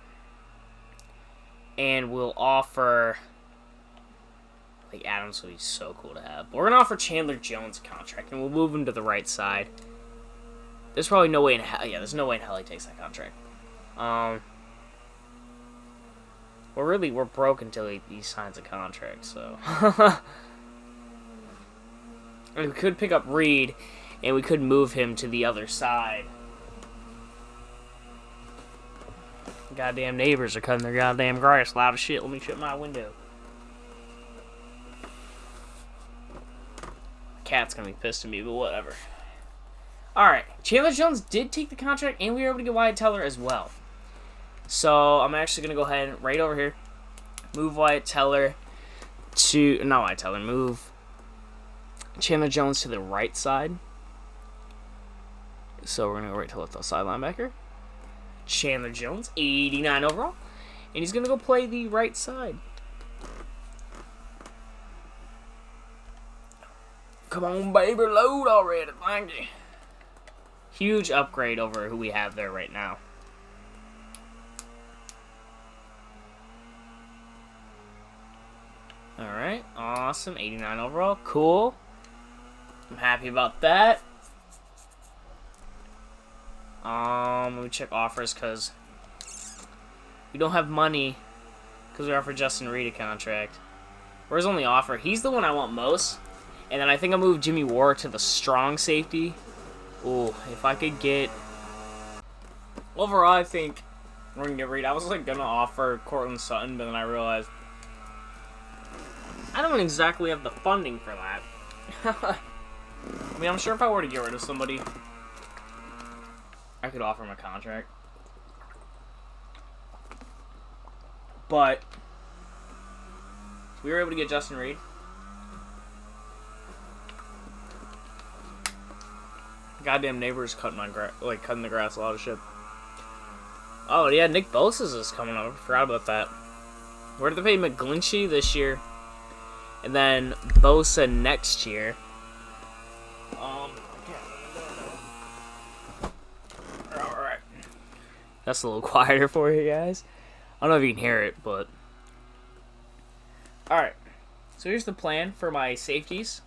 And we'll offer... Adams would be so cool to have. But we're going to offer Chandler Jones a contract, and we'll move him to the right side. There's probably no way in hell... Yeah, there's no way in hell he takes that contract. We're broke until he signs a contract, so... We could pick up Reed, and we could move him to the other side. Goddamn neighbors are cutting their goddamn grass loud as shit. Let me shut my window. Cat's gonna be pissed at me, but whatever. Alright, Chandler Jones did take the contract, and we were able to get Wyatt Teller as well. So, I'm actually going to go ahead and right over here, move Wyatt Teller to... No, I tell her move Chandler Jones to the right side. So we're going to go right to left outside linebacker. Chandler Jones, 89 overall. And he's going to go play the right side. Come on, baby, load already. Thank you. Huge upgrade over who we have there right now. Alright, awesome. 89 overall. Cool. I'm happy about that. Let me check offers because we don't have money because we offered Justin Reed a contract. Where's only offer? He's the one I want most. And then I think I'll move Jimmy Ward to the strong safety. Ooh, if I could get... Overall, I think we're going to get Reed. I was like going to offer Cortland Sutton, but then I realized I don't exactly have the funding for that. I mean, I'm sure if I were to get rid of somebody, I could offer him a contract. But we were able to get Justin Reed. Goddamn neighbors cutting cutting the grass a lot of shit. Oh yeah, Nick Bosa's is coming up. I forgot about that. We're to pay McGlinchey this year, and then Bosa next year. Alright. That's a little quieter for you guys. I don't know if you can hear it, but... Alright. So here's the plan for my safeties.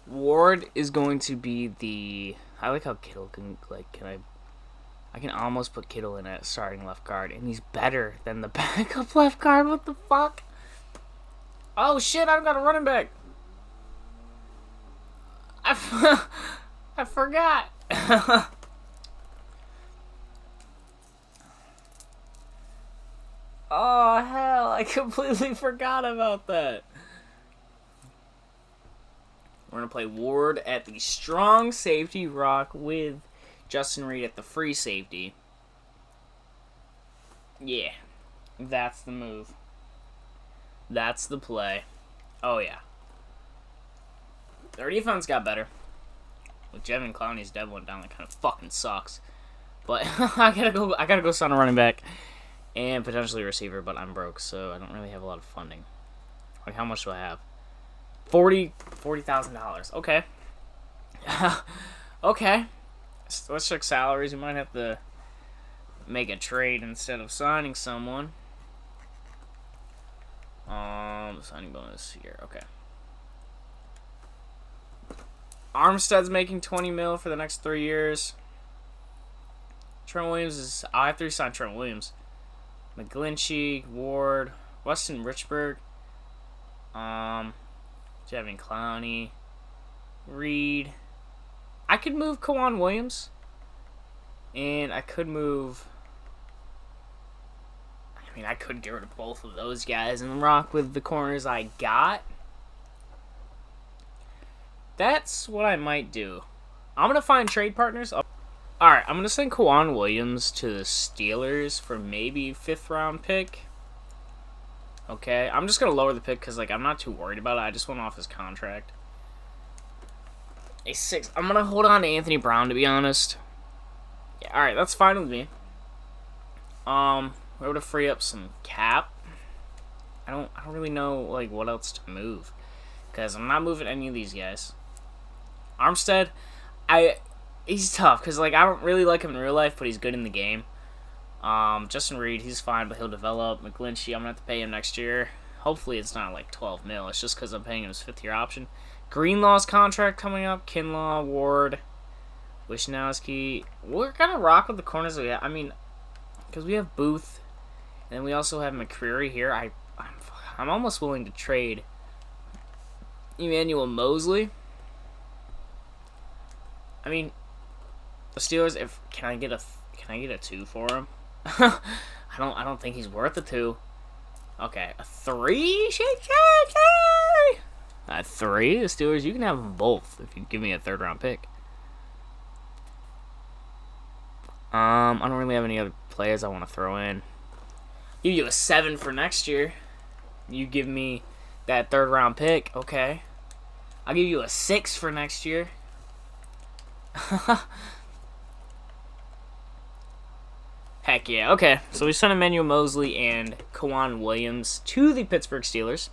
Ward is going to be the... I like how Kittle can... I can almost put Kittle in at starting left guard, and he's better than the backup left guard. What the fuck? Oh shit, I've got a running back. I forgot. Oh hell, I completely forgot about that. We're going to play Ward at the strong safety, rock with Justin Reed at the free safety. Yeah, that's the move. That's the play. Oh, yeah. Their defense got better. With Jevin Clowney's dead went down, that kind of fucking sucks. But I gotta go sign a running back and potentially a receiver, but I'm broke, so I don't really have a lot of funding. Like, how much do I have? $40,000. Okay. Okay. So let's check salaries. We might have to make a trade instead of signing someone. Signing bonus here. Okay. Armstead's making $20 million for the next 3 years. Trent Williams is... I have to resign Trent Williams. McGlinchey, Ward, Weston Richburg. Jevin Clowney, Reed. I could move Kawan Williams, and I could move... I mean, I could get rid of both of those guys and rock with the corners I got. That's what I might do. I'm going to find trade partners. Alright, I'm going to send Kawan Williams to the Steelers for maybe 5th round pick. Okay, I'm just going to lower the pick because, like, I'm not too worried about it. I just went off his contract. A 6. I'm going to hold on to Anthony Brown, to be honest. Yeah, alright, that's fine with me. We're able to free up some cap. I don't really know, like, what else to move. Because I'm not moving any of these guys. Armstead, he's tough. Because, like, I don't really like him in real life, but he's good in the game. Justin Reed, he's fine, but he'll develop. McGlinchey, I'm going to have to pay him next year. Hopefully it's not like $12 million. It's just because I'm paying him his 5th year option. Greenlaw's contract coming up. Kinlaw, Ward, Wisnowski. We're going to rock with the corners we have. I mean, because we have Booth. And then we also have McCreary here. I'm almost willing to trade Emmanuel Mosley. I mean, the Steelers, can I get a 2 for him? I don't think he's worth a 2. Okay, a 3? A 3? The Steelers, you can have them both if you give me a 3rd round pick. I don't really have any other players I want to throw in. Give you a 7 for next year. You give me that 3rd round pick. Okay. I'll give you a 6 for next year. Heck yeah. Okay, so we sent Emmanuel Mosley and Kwan Williams to the Pittsburgh Steelers.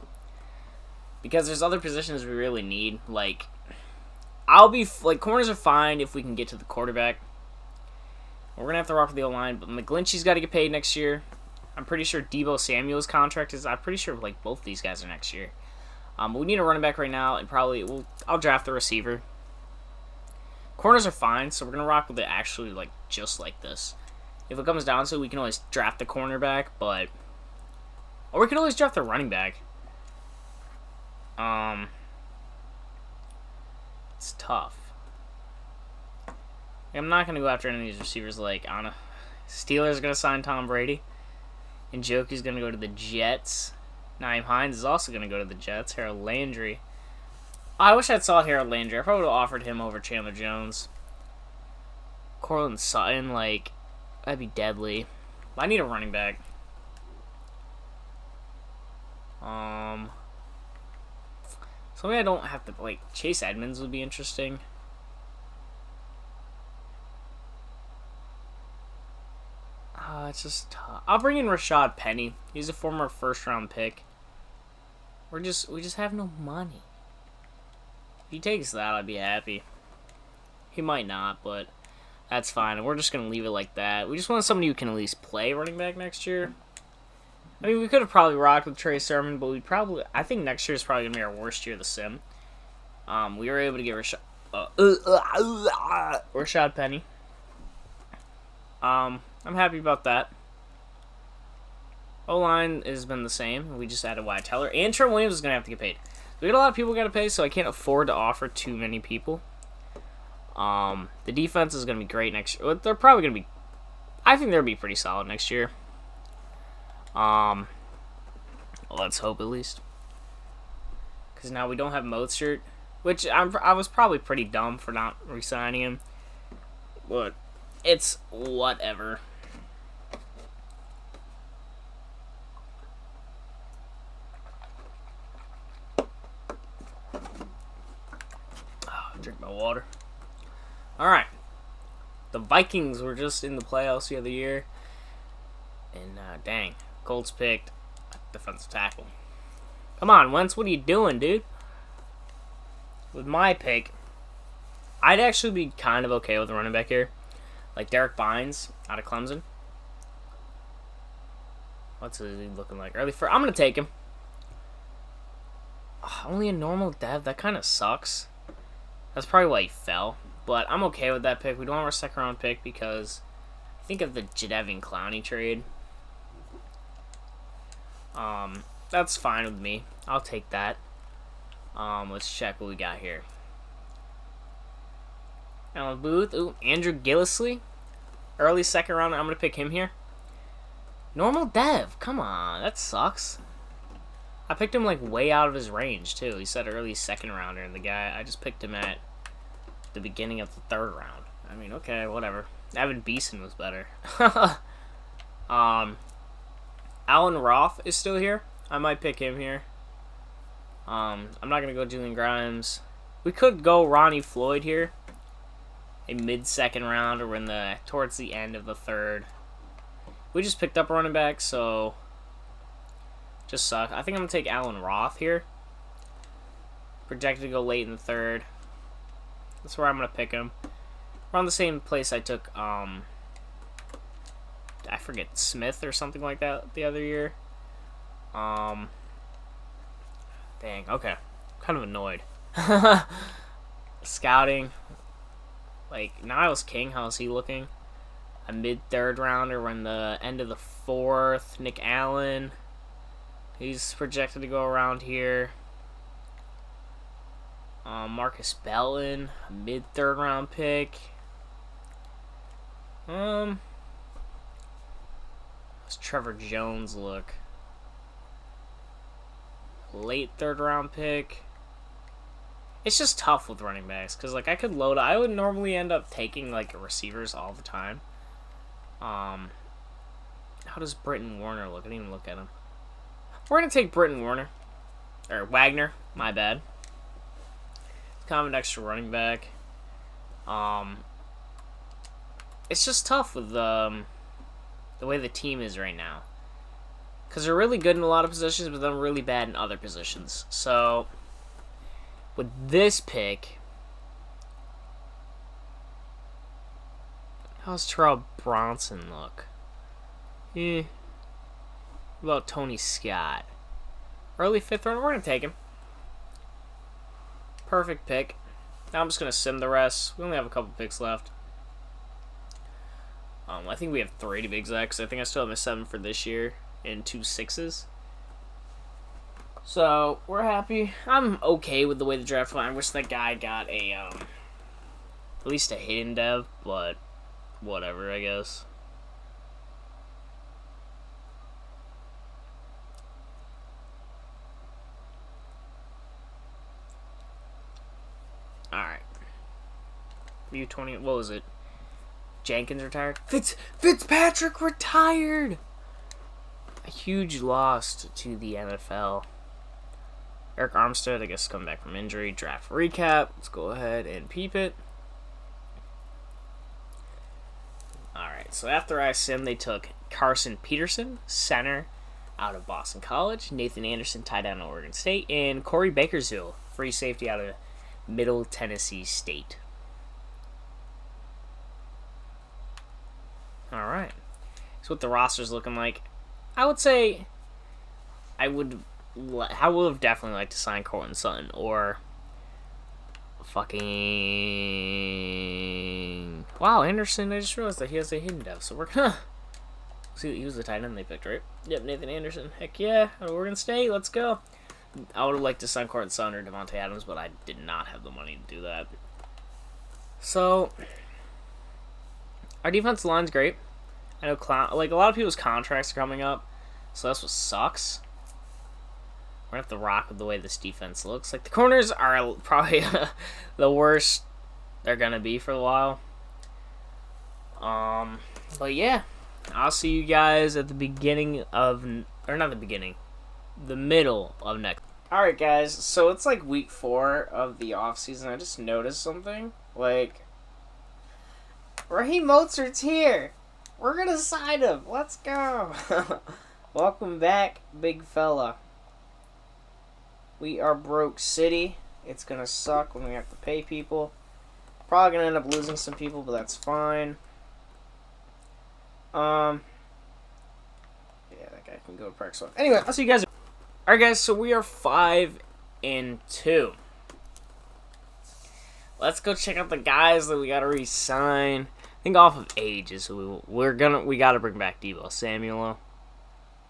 Because there's other positions we really need. Like, corners are fine if we can get to the quarterback. We're going to have to rock with the O-line, but McGlinchey's got to get paid next year. I'm pretty sure Deebo Samuel's contract is, I'm pretty sure, like, both these guys are next year. But we need a running back right now, and I'll draft the receiver. Corners are fine, so we're going to rock with it actually, like, just like this. If it comes down to it, we can always draft the cornerback, but... Or we can always draft the running back. It's tough. I'm not going to go after any of these receivers like, I don't know. Steelers are going to sign Tom Brady. And Njoku's going to go to the Jets. Nyheim Hines is also going to go to the Jets. Harold Landry. I wish I'd saw Harold Landry. I probably would have offered him over Chandler Jones. Cortland Sutton, like, that'd be deadly. I need a running back. Somebody I don't have to, like, Chase Edmonds would be interesting. It's just tough. I'll bring in Rashad Penny. He's a former 1st-round pick. We just have no money. If he takes that, I'd be happy. He might not, but that's fine. And we're just gonna leave it like that. We just want somebody who can at least play running back next year. I mean, we could have probably rocked with Trey Sermon, but I think next year is probably gonna be our worst year of the sim. We were able to get Rashad Penny. I'm happy about that. O-line has been the same. We just added Wyatt Teller. And Trent Williams is going to have to get paid. We got a lot of people got to pay, so I can't afford to offer too many people. The defense is going to be great next year. They're probably going to be... I think they'll be pretty solid next year. Let's hope at least. Because now we don't have Mostert, which I was probably pretty dumb for not re-signing him. But it's whatever. Drink my water. Alright. The Vikings were just in the playoffs the other year. And, dang. Colts picked defensive tackle. Come on, Wentz. What are you doing, dude? With my pick, I'd actually be kind of okay with the running back here. Like Derek Bynes out of Clemson. What's he looking like? Early first. I'm going to take him. Only a normal dev. That kind of sucks. That's probably why he fell. But I'm okay with that pick. We don't have our 2nd round pick because think of the Jadeveon Clowney trade. That's fine with me. I'll take that. Let's check what we got here. Alan Booth. Ooh, Andrew Gillisley. Early 2nd round. I'm going to pick him here. Normal dev. Come on. That sucks. I picked him like way out of his range too. He said early 2nd rounder, and the guy I just picked him at the beginning of the 3rd round. I mean, okay, whatever. Evan Beeson was better. Alan Roth is still here. I might pick him here. I'm not gonna go Julian Grimes. We could go Ronnie Floyd here. A mid-2nd round, or towards the end of the 3rd. We just picked up a running back, so just suck. I think I'm gonna take Alan Roth here. Projected to go late in the 3rd. That's where I'm gonna pick him. Around the same place I took I forget, Smith or something like that the other year. Dang, okay. I'm kind of annoyed. Scouting. Like, Niles King, how's he looking? A mid-3rd rounder. We're in the end of the 4th. Nick Allen. He's projected to go around here. Marcus Belton, a mid-3rd round pick. How's Trevor Jones look? Late 3rd round pick. It's just tough with running backs because, like, I would normally end up taking like receivers all the time. How does Britton Warner look? I didn't even look at him. We're gonna take Britton Warner. Or Wagner, my bad. It's kind of an extra running back. It's just tough with the way the team is right now. Because they're really good in a lot of positions, but then really bad in other positions. So, with this pick, how's Terrell Bronson look? What about Tony Scott? Early 5th round, we're going to take him. Perfect pick. Now I'm just going to sim the rest. We only have a couple picks left. I think we have 3 to be exact, because I think I still have a 7 for this year and 2 6s. So, we're happy. I'm okay with the way the draft went. I wish that guy got a, at least a hidden dev, but whatever, I guess. Alright. U20, what was it? Jenkins retired? Fitzpatrick retired! A huge loss to the NFL. Eric Armstead, I guess, coming back from injury. Draft recap. Let's go ahead and peep it. Alright, so after I sim, they took Carson Peterson, center, out of Boston College. Nathan Anderson, tight end out of Oregon State. And Corey Bakersfield, free safety out of Middle Tennessee State. Alright. So what the roster's looking like. I would say I would have definitely liked to sign Cortland Sutton or fucking... Wow, Anderson, I just realized that he has a hidden dev, so we're gonna... See, he was the tight end they picked, right? Yep, Nathan Anderson. Heck yeah, we're gonna stay, let's go. I would have liked to sign Cortland Sutton or Devontae Adams, but I did not have the money to do that. So, our defensive line's great. I know a lot of people's contracts are coming up, so that's what sucks. We're gonna have to rock with the way this defense looks. Like, the corners are probably the worst they're gonna be for a while. But yeah, I'll see you guys at the beginning of, or not the beginning, the middle of next. Alright guys, so it's like week 4 of the offseason. I just noticed something. Like, Raheem Mostert's here. We're gonna sign him. Let's go. Welcome back, big fella. We are broke city. It's gonna suck when we have to pay people. Probably gonna end up losing some people, but that's fine. Yeah, that guy can go to practice. Anyway, I'll see you guys. Alright guys, so we are 5-2. Let's go check out the guys that we gotta re-sign. I think off of age is who we gotta bring back Deebo Samuel.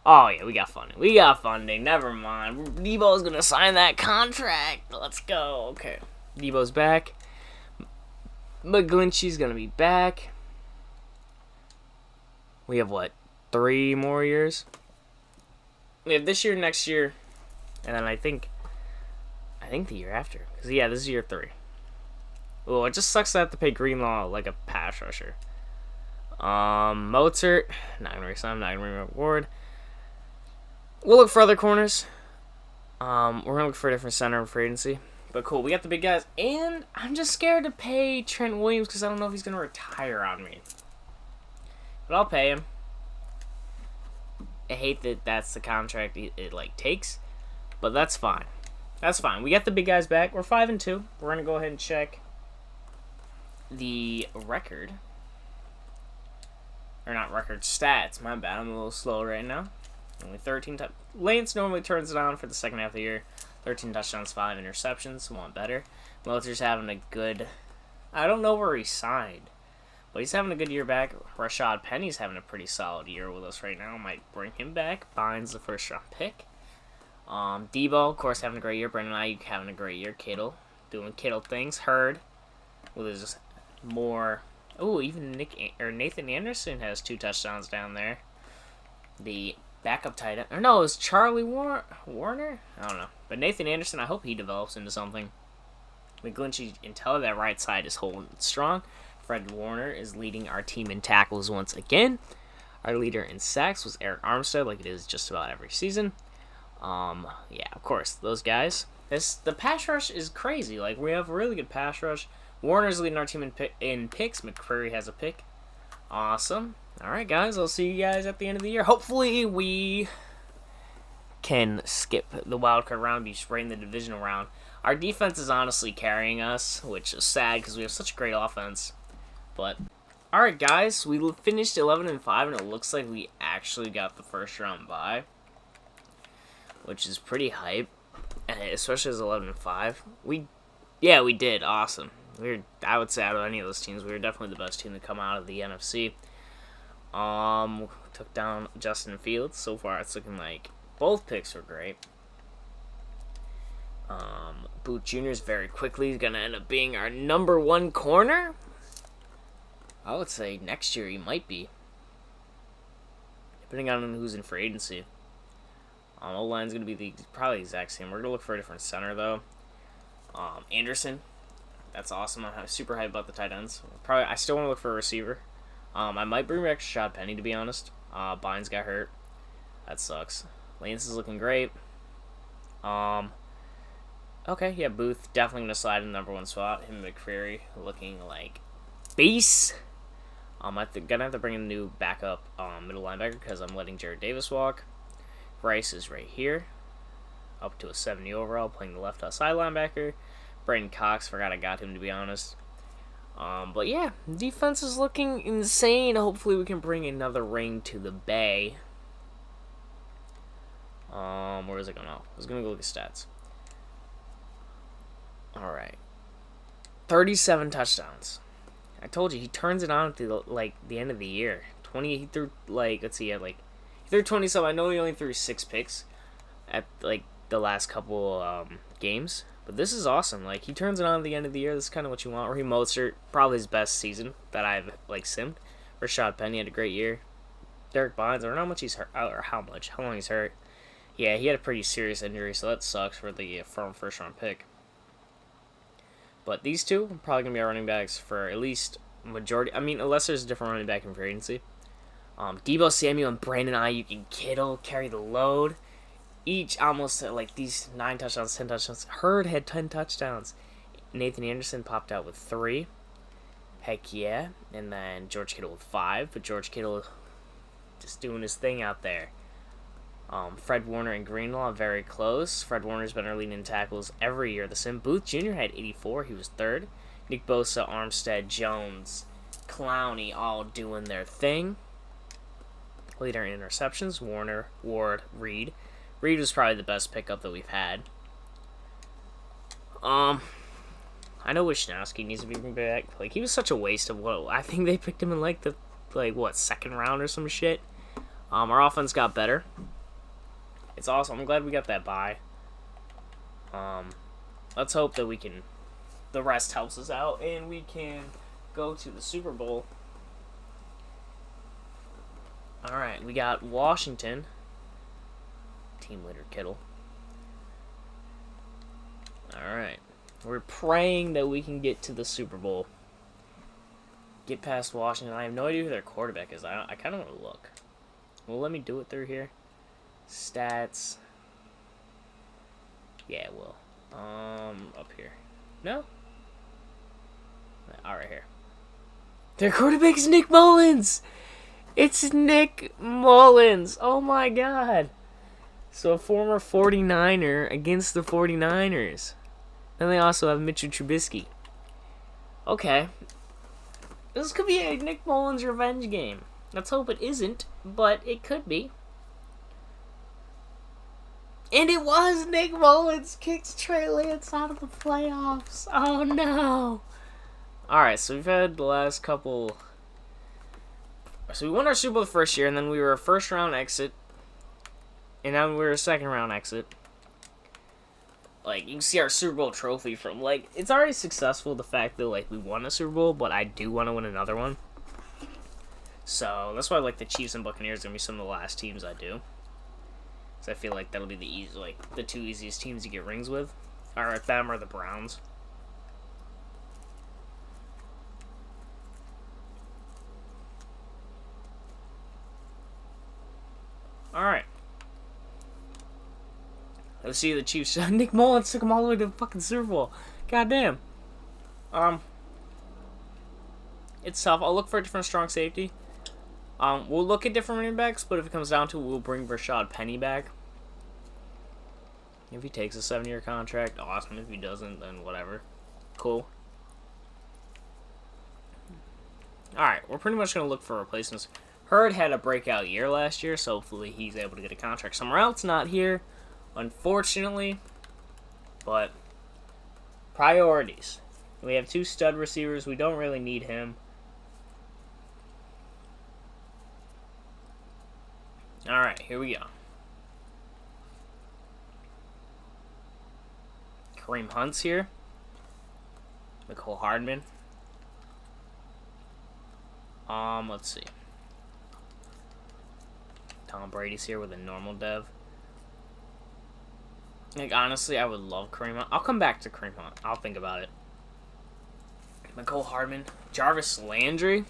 Oh yeah, we got funding. We got funding. Never mind. Deebo's gonna sign that contract. Let's go. Okay. Deebo's back. McGlinchey's gonna be back. We have what? 3 more years? We have this year, next year, and then I think the year after. Cause yeah, this is year 3. Oh, it just sucks to have to pay Greenlaw like a pass rusher. Mozart, not gonna resign, not gonna reward. We'll look for other corners. We're gonna look for a different center in free agency. But cool, we got the big guys, and I'm just scared to pay Trent Williams because I don't know if he's gonna retire on me. But I'll pay him. I hate that that's the contract it like takes, but that's fine. That's fine. We got the big guys back. We're 5-2. We're gonna go ahead and check the record, or not record, stats. My bad. I'm a little slow right now. Only 13 touchdowns. Lance normally turns it on for the second half of the year. 13 touchdowns, 5 interceptions. Want better. Meltzer's having a good... I don't know where he signed, but he's having a good year back. Rashad Penny's having a pretty solid year with us right now. Might bring him back. Bynes the first round pick. Debo, of course, having a great year. Brandon Ayuk having a great year. Kittle doing Kittle things. Hurd with his more... Oh, even Nathan Anderson has 2 touchdowns down there. The backup tight end. Or no, it was Charlie Warner? I don't know. But Nathan Anderson, I hope he develops into something. McGlinchey and Teller, that right side is holding strong. Fred Warner is leading our team in tackles once again. Our leader in sacks was Eric Armstead, like it is just about every season. Yeah, of course, those guys. The pass rush is crazy. Like, we have a really good pass rush. Warner's leading our team in picks. McCreary has a pick. Awesome. All right, guys. I'll see you guys at the end of the year. Hopefully, we can skip the wildcard round, be right in the divisional round. Our defense is honestly carrying us, which is sad because we have such a great offense. But all right, guys, we finished 11-5, and it looks like we actually got the first round bye, which is pretty hype, and especially as 11-5. We did awesome. I would say out of any of those teams, we were definitely the best team to come out of the NFC. Took down Justin Fields. So far, it's looking like both picks were great. Boot Jr. is very quickly going to end up being our number 1 corner. I would say next year he might be, depending on who's in free agency. O-line's going to be probably the exact same. We're going to look for a different center, though. Anderson, that's awesome. I'm super hyped about the tight ends. I still want to look for a receiver. I might bring back Rashad Penny, to be honest. Bynes got hurt. That sucks. Lance is looking great. Okay, yeah, Booth definitely going to slide in the number 1 spot. Him and McCreary looking like beasts. I'm going to have to bring in a new backup middle linebacker because I'm letting Jared Davis walk. Rice is right here. Up to a 70 overall, playing the left outside linebacker. Brandon Cox, forgot I got him, to be honest. But yeah, defense is looking insane. Hopefully we can bring another ring to the Bay. Where is it going? I was going to go look at stats. Alright. 37 touchdowns. I told you, he turns it on at the end of the year. He threw, let's see, he threw 27. I know he only threw 6 picks at, the last couple, games. But this is awesome. He turns it on at the end of the year. This is kind of what you want. Raheem Mostert, probably his best season that I've, simmed. Rashad Penny had a great year. Derek Bynes, I don't know how much he's hurt, or how long he's hurt. Yeah, he had a pretty serious injury, so that sucks for the first-round pick. But these two are probably going to be our running backs for at least majority. I mean, unless there's a different running back in free agency. Deebo Samuel and Brandon Ayuk and Kittle carry the load. Each almost these 9 touchdowns, 10 touchdowns. Hurd had 10 touchdowns. Nathan Anderson popped out with 3. Heck yeah. And then George Kittle with 5. But George Kittle just doing his thing out there. Fred Warner and Greenlaw very close. Fred Warner's been our leading tackles every year. The Sim Booth Jr. had 84. He was 3rd. Nick Bosa, Armstead, Jones, Clowney all doing their thing. Leader in interceptions, Warner, Ward, Reed. Reed was probably the best pickup that we've had. I know Wishnowski needs to be brought back. He was such a waste of what I think they picked him in the 2nd round or some shit. Our offense got better. It's awesome. I'm glad we got that bye. Let's hope that the rest helps us out and we can go to the Super Bowl. All right, we got Washington. Team leader Kittle. All right, we're praying that we can get to the Super Bowl. Get past Washington. I have no idea who their quarterback is. I kind of want to look. Well, let me do it through here. Stats. Yeah, it will. Up here. No? Alright, here. Their quarterback is Nick Mullins! It's Nick Mullins! Oh my god! So a former 49er against the 49ers. Then they also have Mitchell Trubisky. Okay. This could be a Nick Mullins revenge game. Let's hope it isn't, but it could be. And it was! Nick Mullins kicks Trey Lance out of the playoffs. Oh no! Alright, so we've had the last couple. So we won our Super Bowl the first year, and then we were a first round exit. And now we're a second round exit. You can see our Super Bowl trophy from, it's already successful, the fact that, we won a Super Bowl, but I do want to win another one. So, that's why, the Chiefs and Buccaneers are going to be some of the last teams I do. So I feel like that'll be the 2 easiest teams to get rings with. Or them or the Browns. Alright. Let's see the Chiefs. Nick Mullins took them all the way to the fucking Super Bowl. Goddamn. It's tough. I'll look for a different strong safety. We'll look at different running backs, but if it comes down to it, we'll bring Rashad Penny back. If he takes a 7-year contract, awesome. If he doesn't, then whatever. Cool. Alright, we're pretty much going to look for replacements. Hurd had a breakout year last year, so hopefully he's able to get a contract somewhere else. Not here, unfortunately. But priorities. We have 2 stud receivers. We don't really need him. Alright, here we go. Kareem Hunt's here. Mecole Hardman. Let's see. Tom Brady's here with a normal dev. Like, honestly, I would love Kareem Hunt. I'll come back to Kareem Hunt. I'll think about it. Mecole Hardman. Jarvis Landry.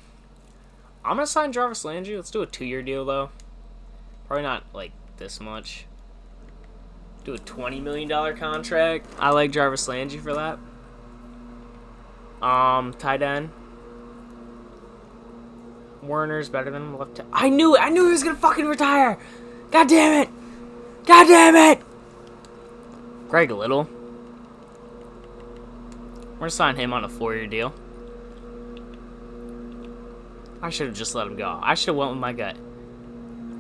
I'm going to sign Jarvis Landry. Let's do a 2-year deal, though. Probably not, like, this much. Do a $20 million contract. I like Jarvis Landry for that. Tight end. Werner's better than him. Left. I knew it. I knew he was gonna fucking retire. God damn it. God damn it. Greg Little. We're gonna sign him on a 4-year deal. I should have just let him go. I should have went with my gut.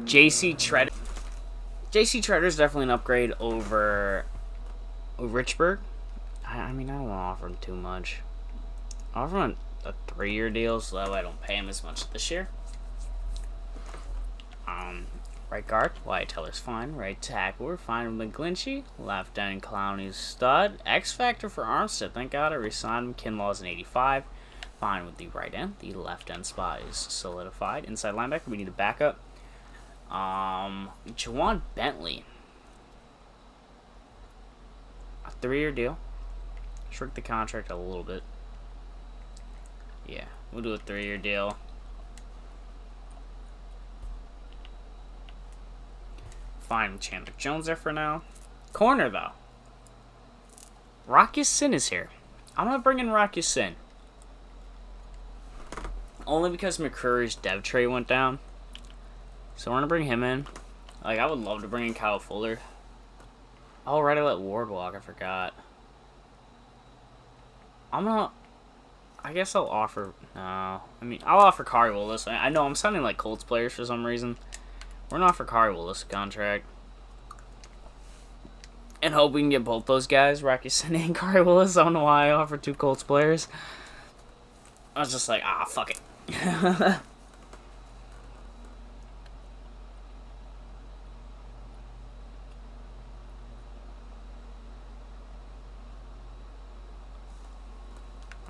J.C. Treader. J.C. Treader's definitely an upgrade over Richburg. I mean, I don't want to offer him too much. I'll offer him a 3-year deal, so that way I don't pay him as much this year. Right guard, Wyatt Teller's fine. Right tackle, we're fine with McGlinchey. Left end, Clowney's stud. X Factor for Armstead, thank God I re-signed him. Kinlaw's an 85. Fine with the right end. The left end spot is solidified. Inside linebacker, we need a backup. Juwan Bentley. A 3-year deal. Shrink the contract a little bit. Yeah, we'll do a 3-year deal. Fine with Chandler Jones there for now. Corner, though. Rocky Sin is here. I'm going to bring in Rocky Sin. Only because McCurry's dev tray went down. So we're going to bring him in. Like, I would love to bring in Kyle Fuller. Oh, right, I let Ward walk. I forgot. I guess I'll offer... No. I mean, I'll offer Kari Willis. I know I'm sounding like Colts players for some reason. We're going to offer Kari Willis a contract. And hope we can get both those guys, Rocky Sin and Kari Willis. I don't know why I offered 2 Colts players. I was just like, fuck it.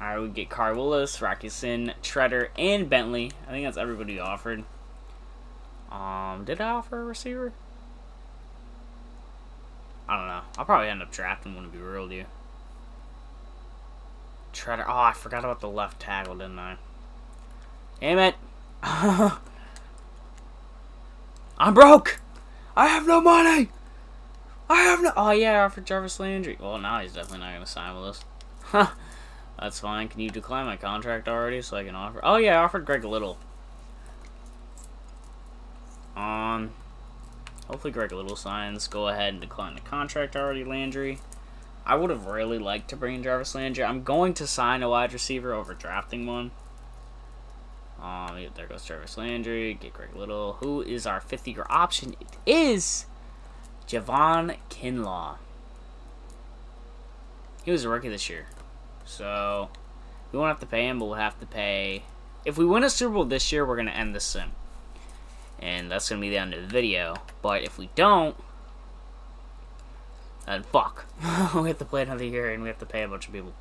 Alright, we get Kari Willis, Rocky Sin, Treader, and Bentley. I think that's everybody offered. Did I offer a receiver? I don't know. I'll probably end up drafting one to be real with you. Treader. Oh, I forgot about the left tackle, didn't I? Damn it. I'm broke. I have no money. Oh, yeah, I offered Jarvis Landry. Well, now he's definitely not going to sign with us. Huh. That's fine. Can you decline my contract already so I can offer? Oh, yeah, I offered Greg Little. Hopefully Greg Little signs. Go ahead and decline the contract already, Landry. I would have really liked to bring in Jarvis Landry. I'm going to sign a wide receiver over drafting one. There goes Jarvis Landry. Get Greg Little. Who is our 5th-year option? It is Javon Kinlaw. He was a rookie this year. So, we won't have to pay him, but we'll have to pay... If we win a Super Bowl this year, we're going to end the sim. And that's going to be the end of the video. But if we don't, then fuck. We have to play another year and we have to pay a bunch of people.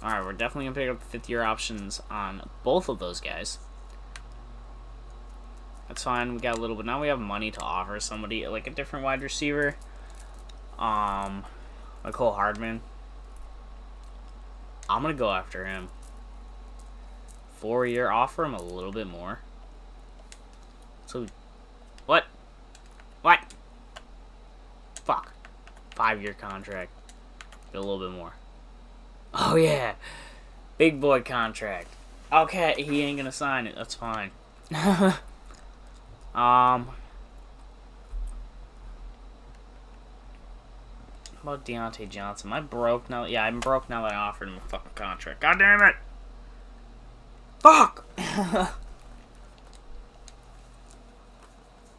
Alright, we're definitely going to pick up the 5th-year options on both of those guys. That's fine. We got a little bit. Now we have money to offer somebody, like a different wide receiver. Mecole Hardman. I'm going to go after him. 4-year, offer him a little bit more. So, what? What? Fuck. 5-year contract. Get a little bit more. Oh, yeah. Big boy contract. Okay, he ain't gonna sign it. That's fine. How about Deontay Johnson? Am I broke now? Yeah, I'm broke now that I offered him a fucking contract. God damn it! Fuck!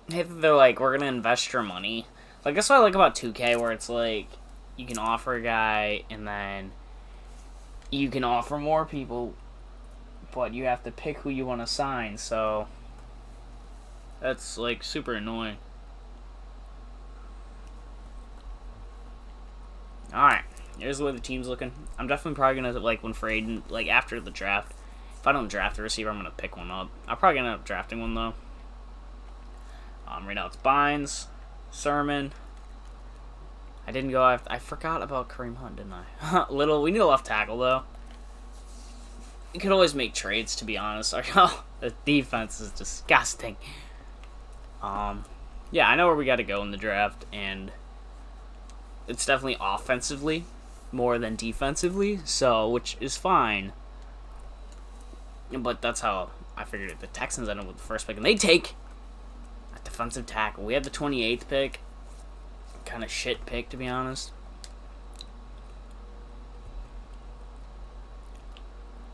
They're like, we're gonna invest your money. Like, that's what I like about 2K, where it's like, you can offer a guy, and then you can offer more people, but you have to pick who you want to sign, so that's, like, super annoying. Alright, here's the way the team's looking. I'm definitely probably gonna, like, when for Aiden, like, after the draft, if I don't draft a receiver, I'm gonna pick one up. I'm probably gonna end up drafting one, though. Right now it's Bynes, Sermon. I didn't go after. I forgot about Kareem Hunt, didn't I? We need a left tackle, though. You could always make trades, to be honest. The defense is disgusting. Yeah, I know where we got to go in the draft, and it's definitely offensively more than defensively, so which is fine. But that's how I figured it. The Texans ended up with the first pick, and they take a defensive tackle. We had the 28th pick. Kind of shit pick, to be honest.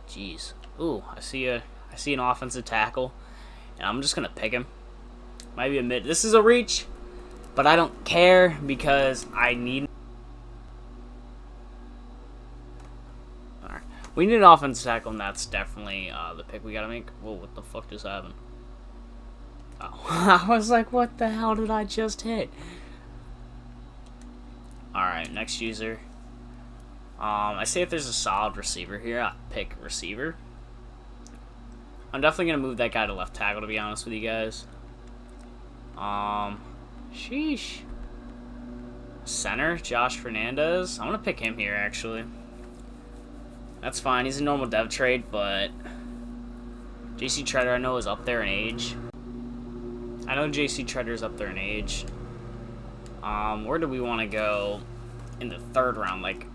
Jeez. Ooh, I see an offensive tackle, and I'm just gonna pick him. Might be a mid. This is a reach, but I don't care because I need. All right, we need an offensive tackle, and that's definitely the pick we gotta make. Whoa, what the fuck just happened? Oh, I was like, what the hell did I just hit? Alright, next user. I say if there's a solid receiver here, I'll pick receiver. I'm definitely going to move that guy to left tackle, to be honest with you guys. Sheesh. Center, Josh Fernandez. I'm going to pick him here, actually. That's fine. He's a normal dev trade, but JC Treader, I know, is up there in age. I know JC Treader's up there in age. Where do we want to go in the 3rd round? Like,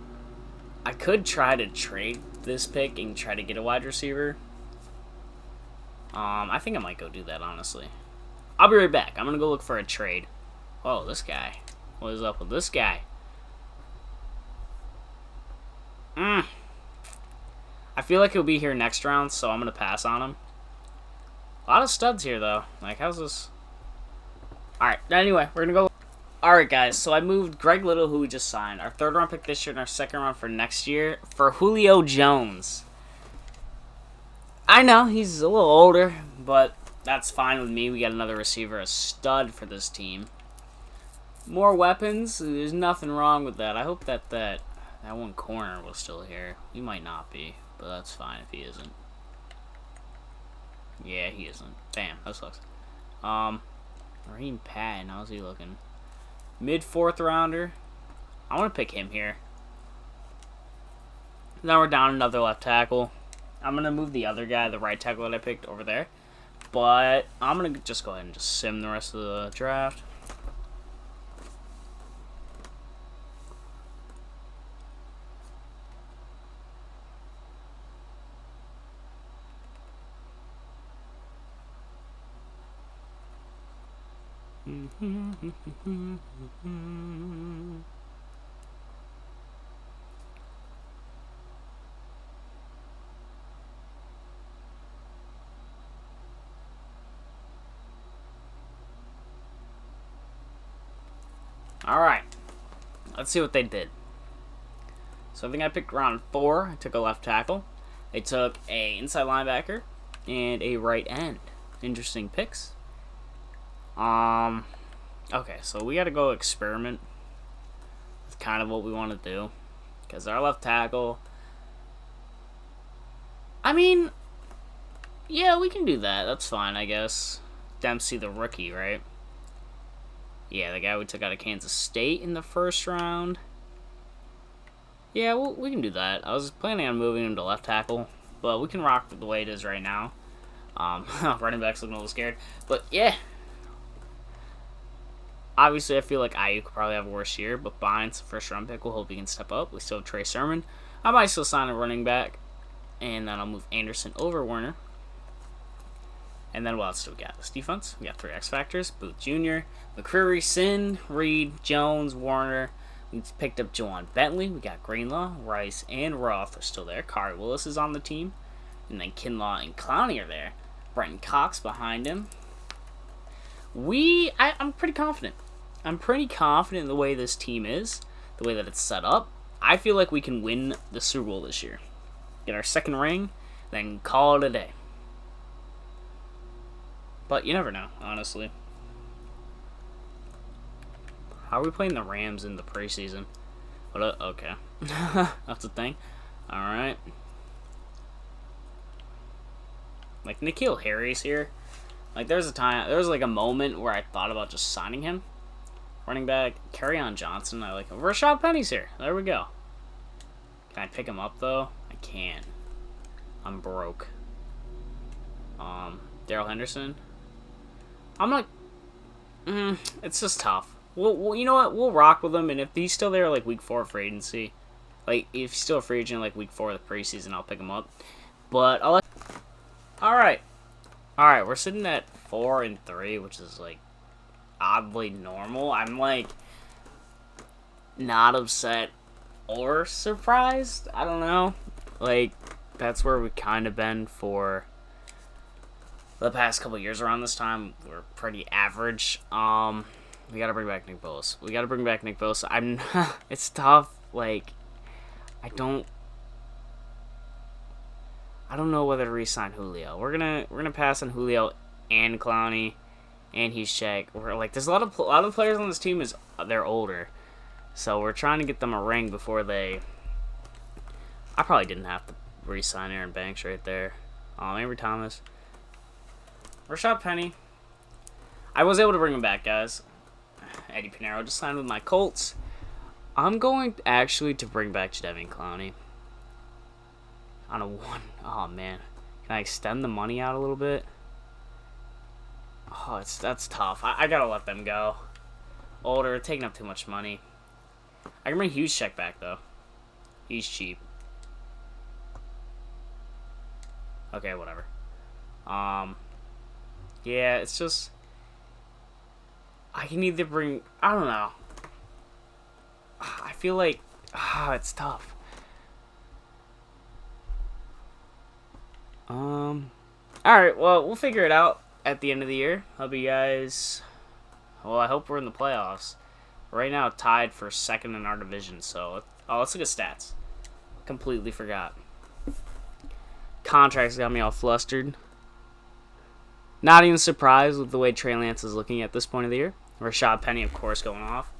I could try to trade this pick and try to get a wide receiver. I think I might go do that, honestly. I'll be right back. I'm going to go look for a trade. Oh, this guy. What is up with this guy? I feel like he'll be here next round, so I'm going to pass on him. A lot of studs here, though. Like, how's this? Alright, anyway, we're going to go. Alright, guys, so I moved Greg Little, who we just signed, our 3rd round pick this year and our 2nd round for next year, for Julio Jones. I know, he's a little older, but that's fine with me. We got another receiver, a stud for this team. More weapons, there's nothing wrong with that. I hope that one corner was still here. He might not be, but that's fine if he isn't. Yeah, he isn't. Damn, that sucks. Raheem Patton, how's he looking? Mid 4th rounder. I want to pick him here. Now we're down another left tackle. I'm going to move the other guy, the right tackle that I picked, over there. But I'm going to just go ahead and just sim the rest of the draft. Alright, let's see what they did. So I think I picked round 4. I took a left tackle. They took a inside linebacker and a right end. Interesting picks. Okay, so we gotta go experiment with kind of what we want to do. Because our left tackle, I mean, yeah, we can do that. That's fine, I guess. Dempsey the rookie, right? Yeah, the guy we took out of Kansas State in the 1st round. Yeah, well, we can do that. I was planning on moving him to left tackle, but we can rock the way it is right now. Running back's looking a little scared. But, yeah. Obviously, I feel like IU could probably have a worse year, but Bynes, first round pick, we'll hope he can step up. We still have Trey Sermon. I might still sign a running back, and then I'll move Anderson over Warner. And then what else do we got? This defense, we got 3 X Factors: Booth Jr., McCreary, Sin, Reed, Jones, Warner. We picked up Juwan Bentley. We got Greenlaw, Rice, and Roth are still there. Kari Willis is on the team. And then Kinlaw and Clowney are there. Brenton Cox behind him. I'm pretty confident. I'm pretty confident in the way this team is, the way that it's set up. I feel like we can win the Super Bowl this year. Get our 2nd ring, then call it a day. But you never know, honestly. How are we playing the Rams in the preseason? Okay. That's a thing. Alright. Like, N'Keal Harry's here. Like, there was like a moment where I thought about just signing him. Running back, Kerryon Johnson. I like him. Rashad Penny's here. There we go. Can I pick him up, though? I can't. I'm broke. Daryl Henderson. I'm like, it's just tough. Well, you know what? We'll rock with him, and if he's still there, like, week 4 free agency, like, if he's still a free agent, like, week 4 of the preseason, I'll pick him up. But I'll let... Alright, we're sitting at 4-3, which is, like, oddly normal. I'm, like, not upset or surprised. I don't know. Like, that's where we've kind of been for the past couple years around this time. We're pretty average. We gotta bring back Nick Bosa. It's tough. Like, I don't know whether to re-sign Julio. We're gonna pass on Julio and Clowney, and he's Shaq. We're like, there's a lot of players on this team they're older, so we're trying to get them a ring before they. I probably didn't have to re-sign Aaron Banks right there. Avery Thomas, Rashad Penny. I was able to bring him back, guys. Eddie Pinero just signed with my Colts. I'm going actually to bring back Jadeveon Clowney on a 1. Oh man, can I extend the money out a little bit? Oh, that's tough. I gotta let them go. Older, taking up too much money. I can bring Hughes check back though. He's cheap. Okay, whatever. Yeah, it's just I can either bring. I don't know. I feel like it's tough. Alright, well, we'll figure it out at the end of the year. Hope you guys. Well, I hope we're in the playoffs. Right now, tied for 2nd in our division, so. Oh, let's look at stats. Completely forgot. Contracts got me all flustered. Not even surprised with the way Trey Lance is looking at this point of the year. Rashad Penny, of course, going off.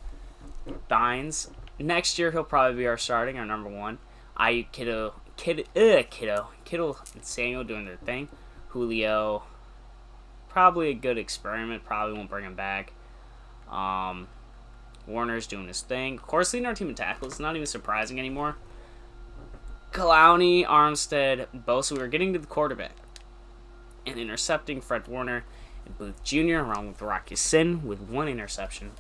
Bynes. Next year, he'll probably be our starting, our number 1. Kittle and Samuel doing their thing. Julio, probably a good experiment. Probably won't bring him back. Warner's doing his thing. Of course, leading our team in tackles. It's not even surprising anymore. Clowney, Armstead, Bosa. We were getting to the quarterback and intercepting Fred Warner and Booth Jr. along with Rocky Sin with 1 interception.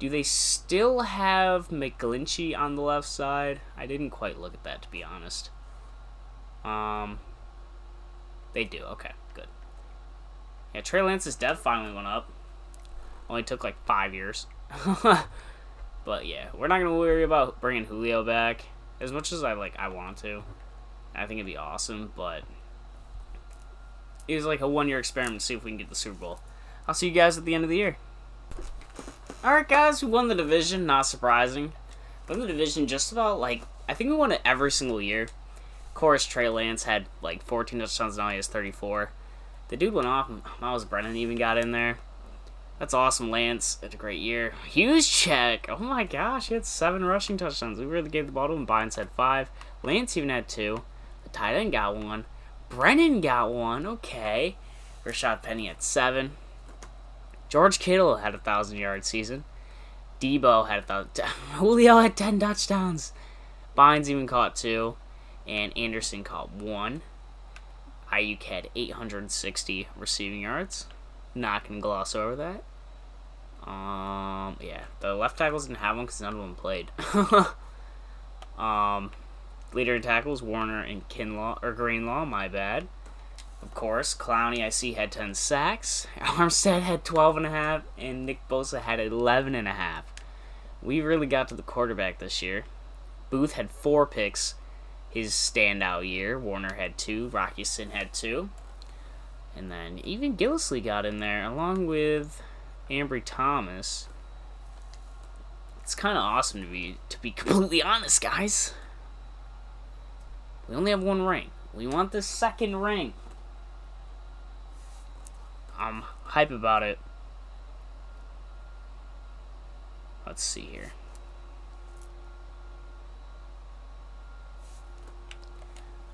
Do they still have McGlinchey on the left side? I didn't quite look at that, to be honest. They do. Okay, good. Yeah, Trey Lance's death finally went up. Only took like 5 years. But yeah, we're not going to worry about bringing Julio back. As much as I want to. I think it'd be awesome, but it was like a 1-year experiment to see if we can get the Super Bowl. I'll see you guys at the end of the year. Alright guys, we won the division, not surprising. Won the division just about I think we won it every single year. Of course, Trey Lance had 14 touchdowns, now he has 34. The dude went off, Miles Brennan even got in there. That's awesome, Lance. It's a great year. Hughes check. Oh my gosh, he had 7 rushing touchdowns. We really gave the ball to him. Bynes had 5. Lance even had 2. The tight end got 1. Brennan got 1. Okay. Rashad Penny had 7. George Kittle had a 1,000-yard season. Debo had 1,000. Julio had 10 touchdowns. Bynes even caught 2. And Anderson caught 1. Ayuk had 860 receiving yards. Not gonna gloss over that. Yeah, the left tackles didn't have one because none of them played. Leader in tackles, Warner and Greenlaw, my bad. Of course, Clowney, I see, had 10 sacks. Armstead had 12.5, and Nick Bosa had 11.5. We really got to the quarterback this year. Booth had 4 picks his standout year. Warner had 2. Rockison had 2. And then even Gillisley got in there, along with Ambry Thomas. It's kind of awesome to be completely honest, guys. We only have 1 ring. We want this 2nd ring. I'm hype about it. Let's see here.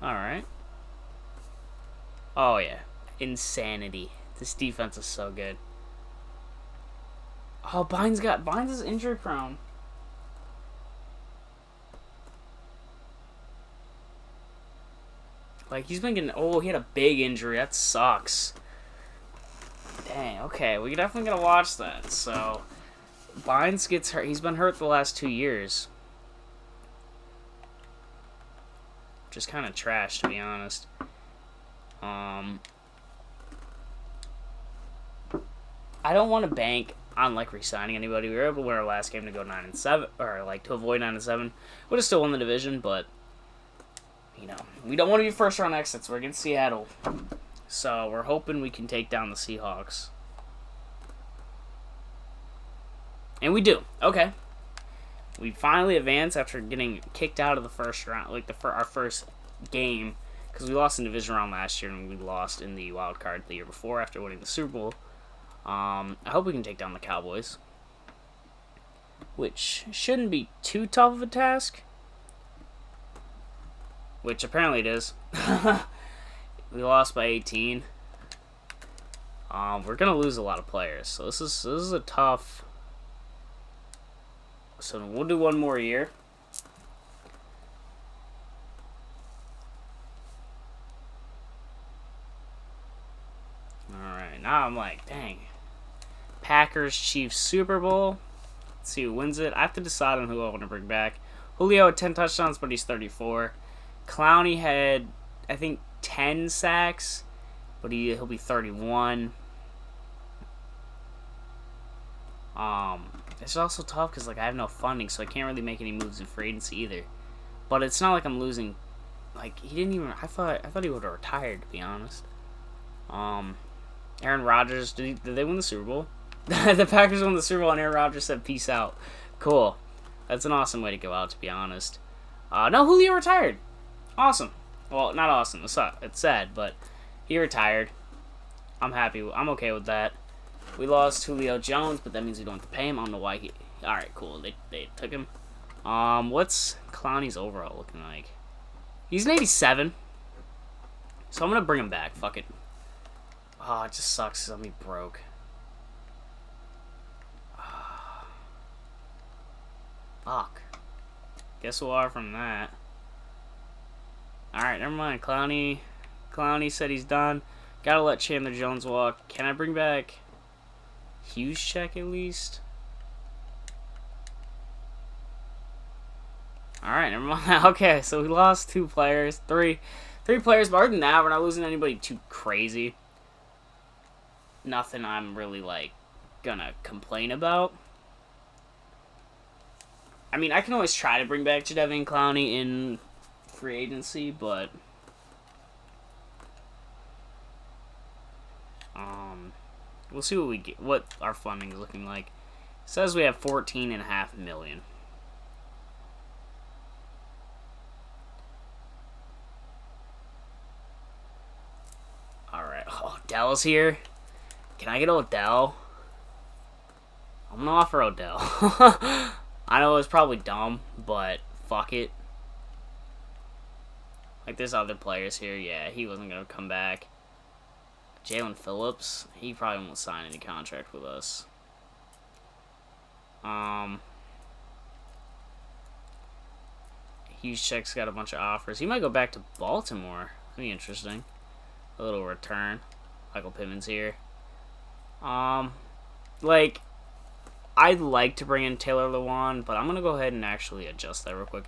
Alright. Oh, yeah. Insanity. This defense is so good. Oh, Bynes is injury prone. Like, he's been getting... Oh, he had a big injury. That sucks. Dang, okay. We definitely gotta watch that. So, Bynes gets hurt. He's been hurt the last 2 years. Just kind of trash, to be honest. I don't want to bank on, like, re-signing anybody. We were able to win our last game to go 9-7, or, like, to avoid 9-7. Would have still won the division, but, you know, we don't want to be first-round exits. We're against Seattle. So, we're hoping we can take down the Seahawks. And we do. Okay. We finally advance after getting kicked out of the first round, like, our first game, because we lost in the division round last year, and we lost in the wild card the year before after winning the Super Bowl. I hope we can take down the Cowboys, which shouldn't be too tough of a task, which apparently it is. We lost by 18. We're gonna lose a lot of players, so this is a tough. So we'll do 1 more year. Alright, now I'm like, dang. Packers, Chiefs, Super Bowl. Let's see who wins it. I have to decide on who I want to bring back. Julio had 10 touchdowns, but he's 34. Clowney had, I think, 10 sacks, but he'll be 31. It's also tough because, like, I have no funding, so I can't really make any moves in free agency either. But it's not like I'm losing. Like, he didn't even. I thought he would have retired, to be honest. Aaron Rodgers, did they win the Super Bowl? The Packers won the Super Bowl, and Aaron Rodgers said, "Peace out." Cool. That's an awesome way to go out, to be honest. No, Julio retired. Awesome. Well, not awesome. It's sad, but he retired. I'm happy. I'm okay with that. We lost Julio Jones, but that means we don't have to pay him. I don't know why he... Alright, cool. They took him. What's Clowney's overall looking like? He's an 87. So I'm going to bring him back. Fuck it. Oh, it just sucks because I'm going to be broke. Fuck. Guess we'll are from that. Alright, never mind. Clowney said he's done. Gotta let Chandler Jones walk. Can I bring back Hughes check at least? Alright, never mind. Okay, so we lost 2 players. 3 players, but other than that, we're not losing anybody too crazy. Nothing I'm really, like, gonna complain about. I mean, I can always try to bring back Jadeveon Clowney in free agency, but we'll see what we get, what our funding is looking like. It says we have $14.5 million. Alright. Oh, Odell's here. Can I get Odell? I'm gonna offer Odell. I know it's probably dumb, but fuck it. Like, there's other players here. Yeah, he wasn't going to come back. Jalen Phillips, he probably won't sign any contract with us. Hughes Check's got a bunch of offers. He might go back to Baltimore. That'd be interesting. A little return. Michael Pittman's here. Like, I'd like to bring in Taylor Lewan, but I'm going to go ahead and actually adjust that real quick.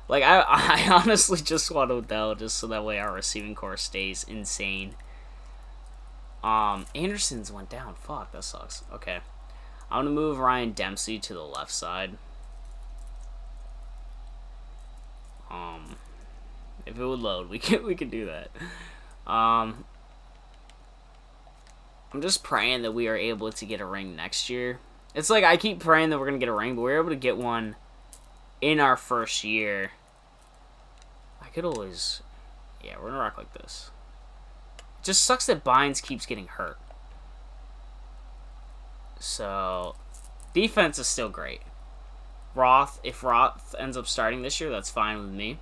Like, I honestly just want Odell just so that way our receiving core stays insane. Anderson's went down. Fuck, that sucks. Okay. I'm going to move Ryan Dempsey to the left side. If it would load, we could do that. I'm just praying that we are able to get a ring next year. It's like I keep praying that we're going to get a ring, but we're able to get one in our first year. I could always... Yeah, we're going to rock like this. It just sucks that Bynes keeps getting hurt. So, defense is still great. If Roth ends up starting this year, that's fine with me.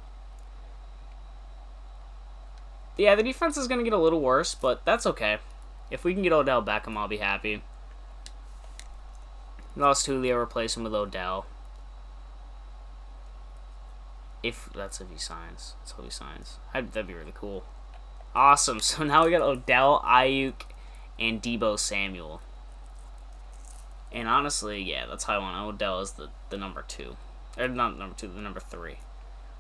Yeah, the defense is going to get a little worse, but that's okay. If we can get Odell Beckham, I'll be happy. Lost Julio, replace him with Odell. If he signs. That's how he signs. That'd be really cool. Awesome. So now we got Odell, Ayuk, and Deebo Samuel. And honestly, yeah, that's how I want Odell as the number 2. Or not number 2, the number 3.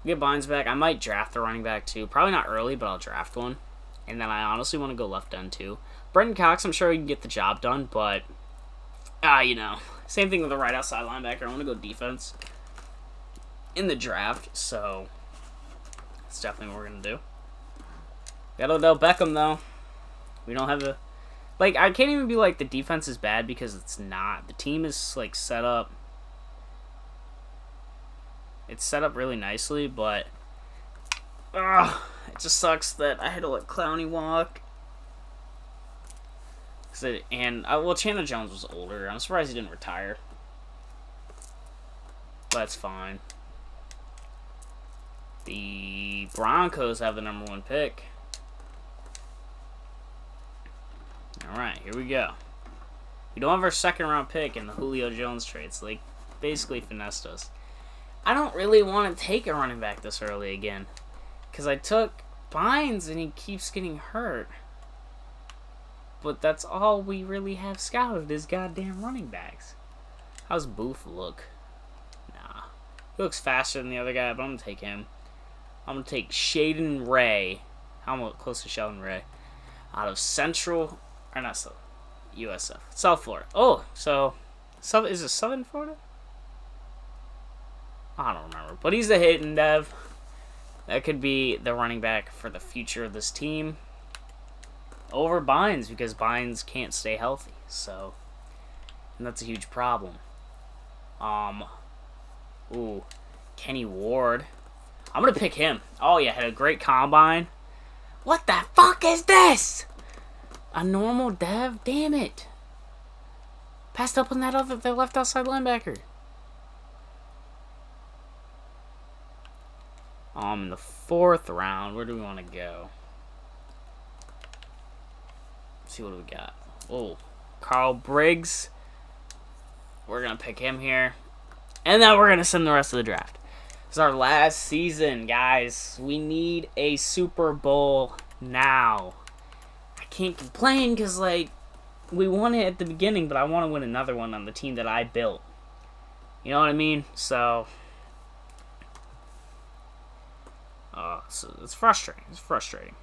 We get Bynes back. I might draft a running back too. Probably not early, but I'll draft one. And then I honestly want to go left end too. Brendan Cox, I'm sure he can get the job done, but same thing with the right outside linebacker. I want to go defense in the draft, so that's definitely what we're gonna do. Got Odell Beckham though. We don't have I can't even be like the defense is bad because it's not. The team is like set up. It's set up really nicely, but it just sucks that I had to let Clowney walk. Chandler Jones was older. I'm surprised he didn't retire. But that's fine. The Broncos have the number 1 pick. Alright, here we go. We don't have our 2nd round pick in the Julio Jones trade, so they basically finessed us. I don't really want to take a running back this early again. Because I took Bynes and he keeps getting hurt. But that's all we really have scouted is goddamn running backs. How's Booth look? Nah. He looks faster than the other guy, but I'm going to take him. I'm going to take Shaden Ray. How close to Sheldon Ray? Out of USF. South Florida. Oh, so is it Southern Florida? I don't remember. But he's the hidden dev. That could be the running back for the future of this team. Over Bynes, because Bynes can't stay healthy. So, and that's a huge problem. Kenny Ward. I'm going to pick him. Oh, yeah, had a great combine. What the fuck is this? A normal dev? Damn it. Passed up on the left outside linebacker. In the 4th round, where do we want to go? Let's see what we got. Oh, Carl Briggs. We're going to pick him here. And then we're going to send the rest of the draft. It's our last season, guys. We need a Super Bowl now. I can't complain because, we won it at the beginning, but I want to win another one on the team that I built. You know what I mean? So it's frustrating. It's frustrating.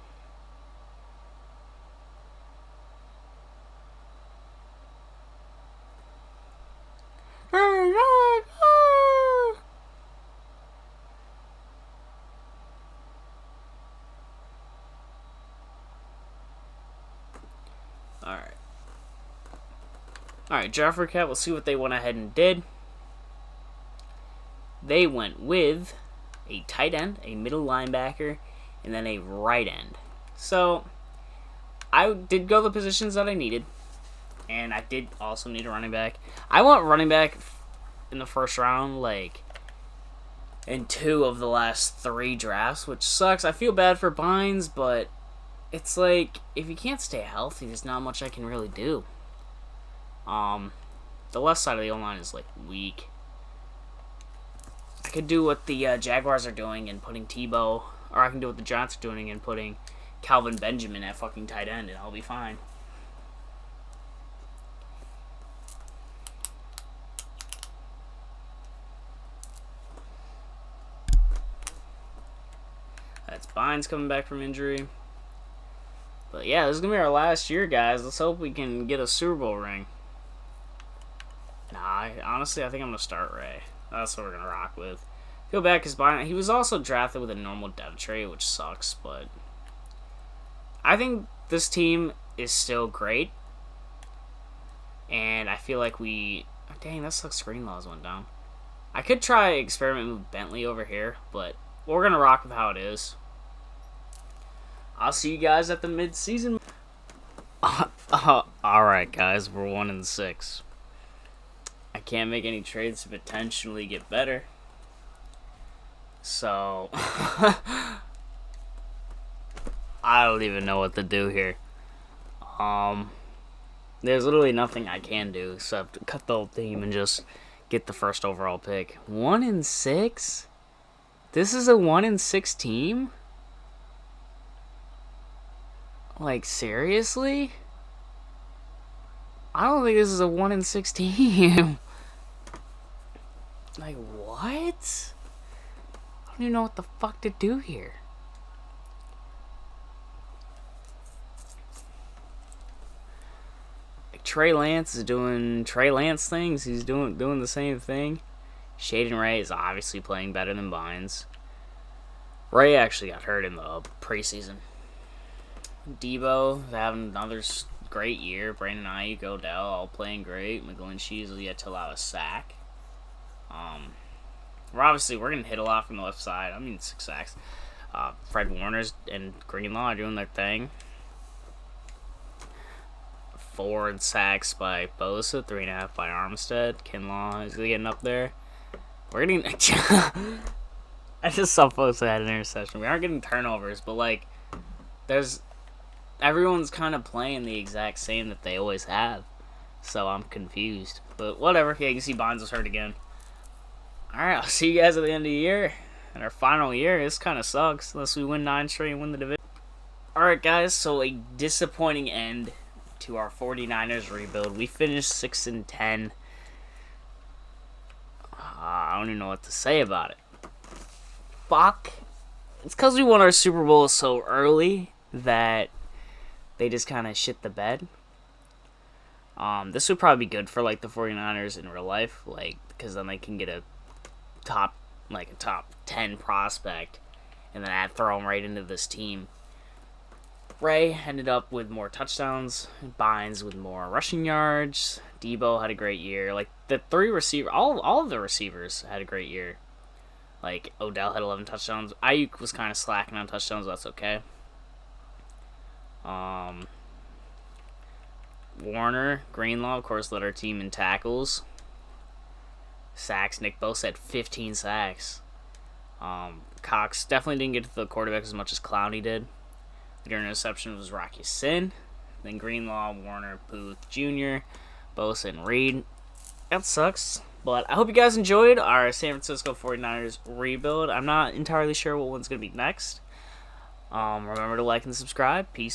Alright, Jeffrey Cat, we'll see what they went ahead and did. They went with a tight end, a middle linebacker, and then a right end. So, I did go the positions that I needed, and I did also need a running back. I want running back in the 1st round, in 2 of the last 3 drafts, which sucks. I feel bad for Bynes, but it's if you can't stay healthy, there's not much I can really do. The left side of the O-line is, weak. I could do what the Jaguars are doing and putting Tebow, or I can do what the Giants are doing and putting Calvin Benjamin at fucking tight end, and I'll be fine. Bynes coming back from injury. But yeah, this is going to be our last year, guys. Let's hope we can get a Super Bowl ring. Nah, honestly, I think I'm going to start Ray. That's what we're going to rock with. Go back because Bynes, he was also drafted with a normal dev trait, which sucks, but I think this team is still great. And I feel like we... Dang, that sucks. Screen laws went down. I could try experiment move Bentley over here, but we're going to rock with how it is. I'll see you guys at the mid-season. Alright, guys. We're 1-6. I can't make any trades to potentially get better. So... I don't even know what to do here. There's literally nothing I can do except cut the whole team and just get the first overall pick. 1-6? This is a 1-6 team? Like, seriously? I don't think this is a 1-6 team. Like, what? I don't even know what the fuck to do here. Trey Lance is doing Trey Lance things. He's doing the same thing. Shaden Ray is obviously playing better than Bynes. Ray actually got hurt in the preseason. Debo having another great year. Brandon Ayuk, Odell, all playing great. McGlinchey's yet to allow a sack. We're gonna hit a lot from the left side. I mean 6 sacks. Fred Warner's and Greenlaw are doing their thing. 4 sacks by Bosa, 3.5 by Armstead. Kinlaw is getting up there. We're getting... I just saw Bosa had an interception. We aren't getting turnovers, but, like, everyone's kind of playing the exact same that they always have. So I'm confused. But whatever. Yeah, you can see Bynes was hurt again. Alright, I'll see you guys at the end of the year. In our final year. This kind of sucks. Unless we win 9 straight and win the division. Alright, guys. So a disappointing end to our 49ers rebuild. We finished 6-10. I don't even know what to say about it. Fuck. It's because we won our Super Bowl so early that they just kind of shit the bed. This would probably be good for like the 49ers in real life, like, because then they can get a top 10 prospect and then throw them right into this team. Ray ended up with more touchdowns. Bynes with more rushing yards. Debo had a great year. Like, the 3 receivers, all of the receivers had a great year. Like, Odell had 11 touchdowns. Ayuk was kind of slacking on touchdowns. That's okay. Warner, Greenlaw, of course, led our team in tackles. Sacks. Nick Bosa had 15 sacks. Cox definitely didn't get to the quarterback as much as Clowney did. Your interception was Rocky Sin. Then Greenlaw, Warner, Booth Jr., Bosa, and Reed. That sucks. But I hope you guys enjoyed our San Francisco 49ers rebuild. I'm not entirely sure what one's going to be next. Remember to like and subscribe. Peace out.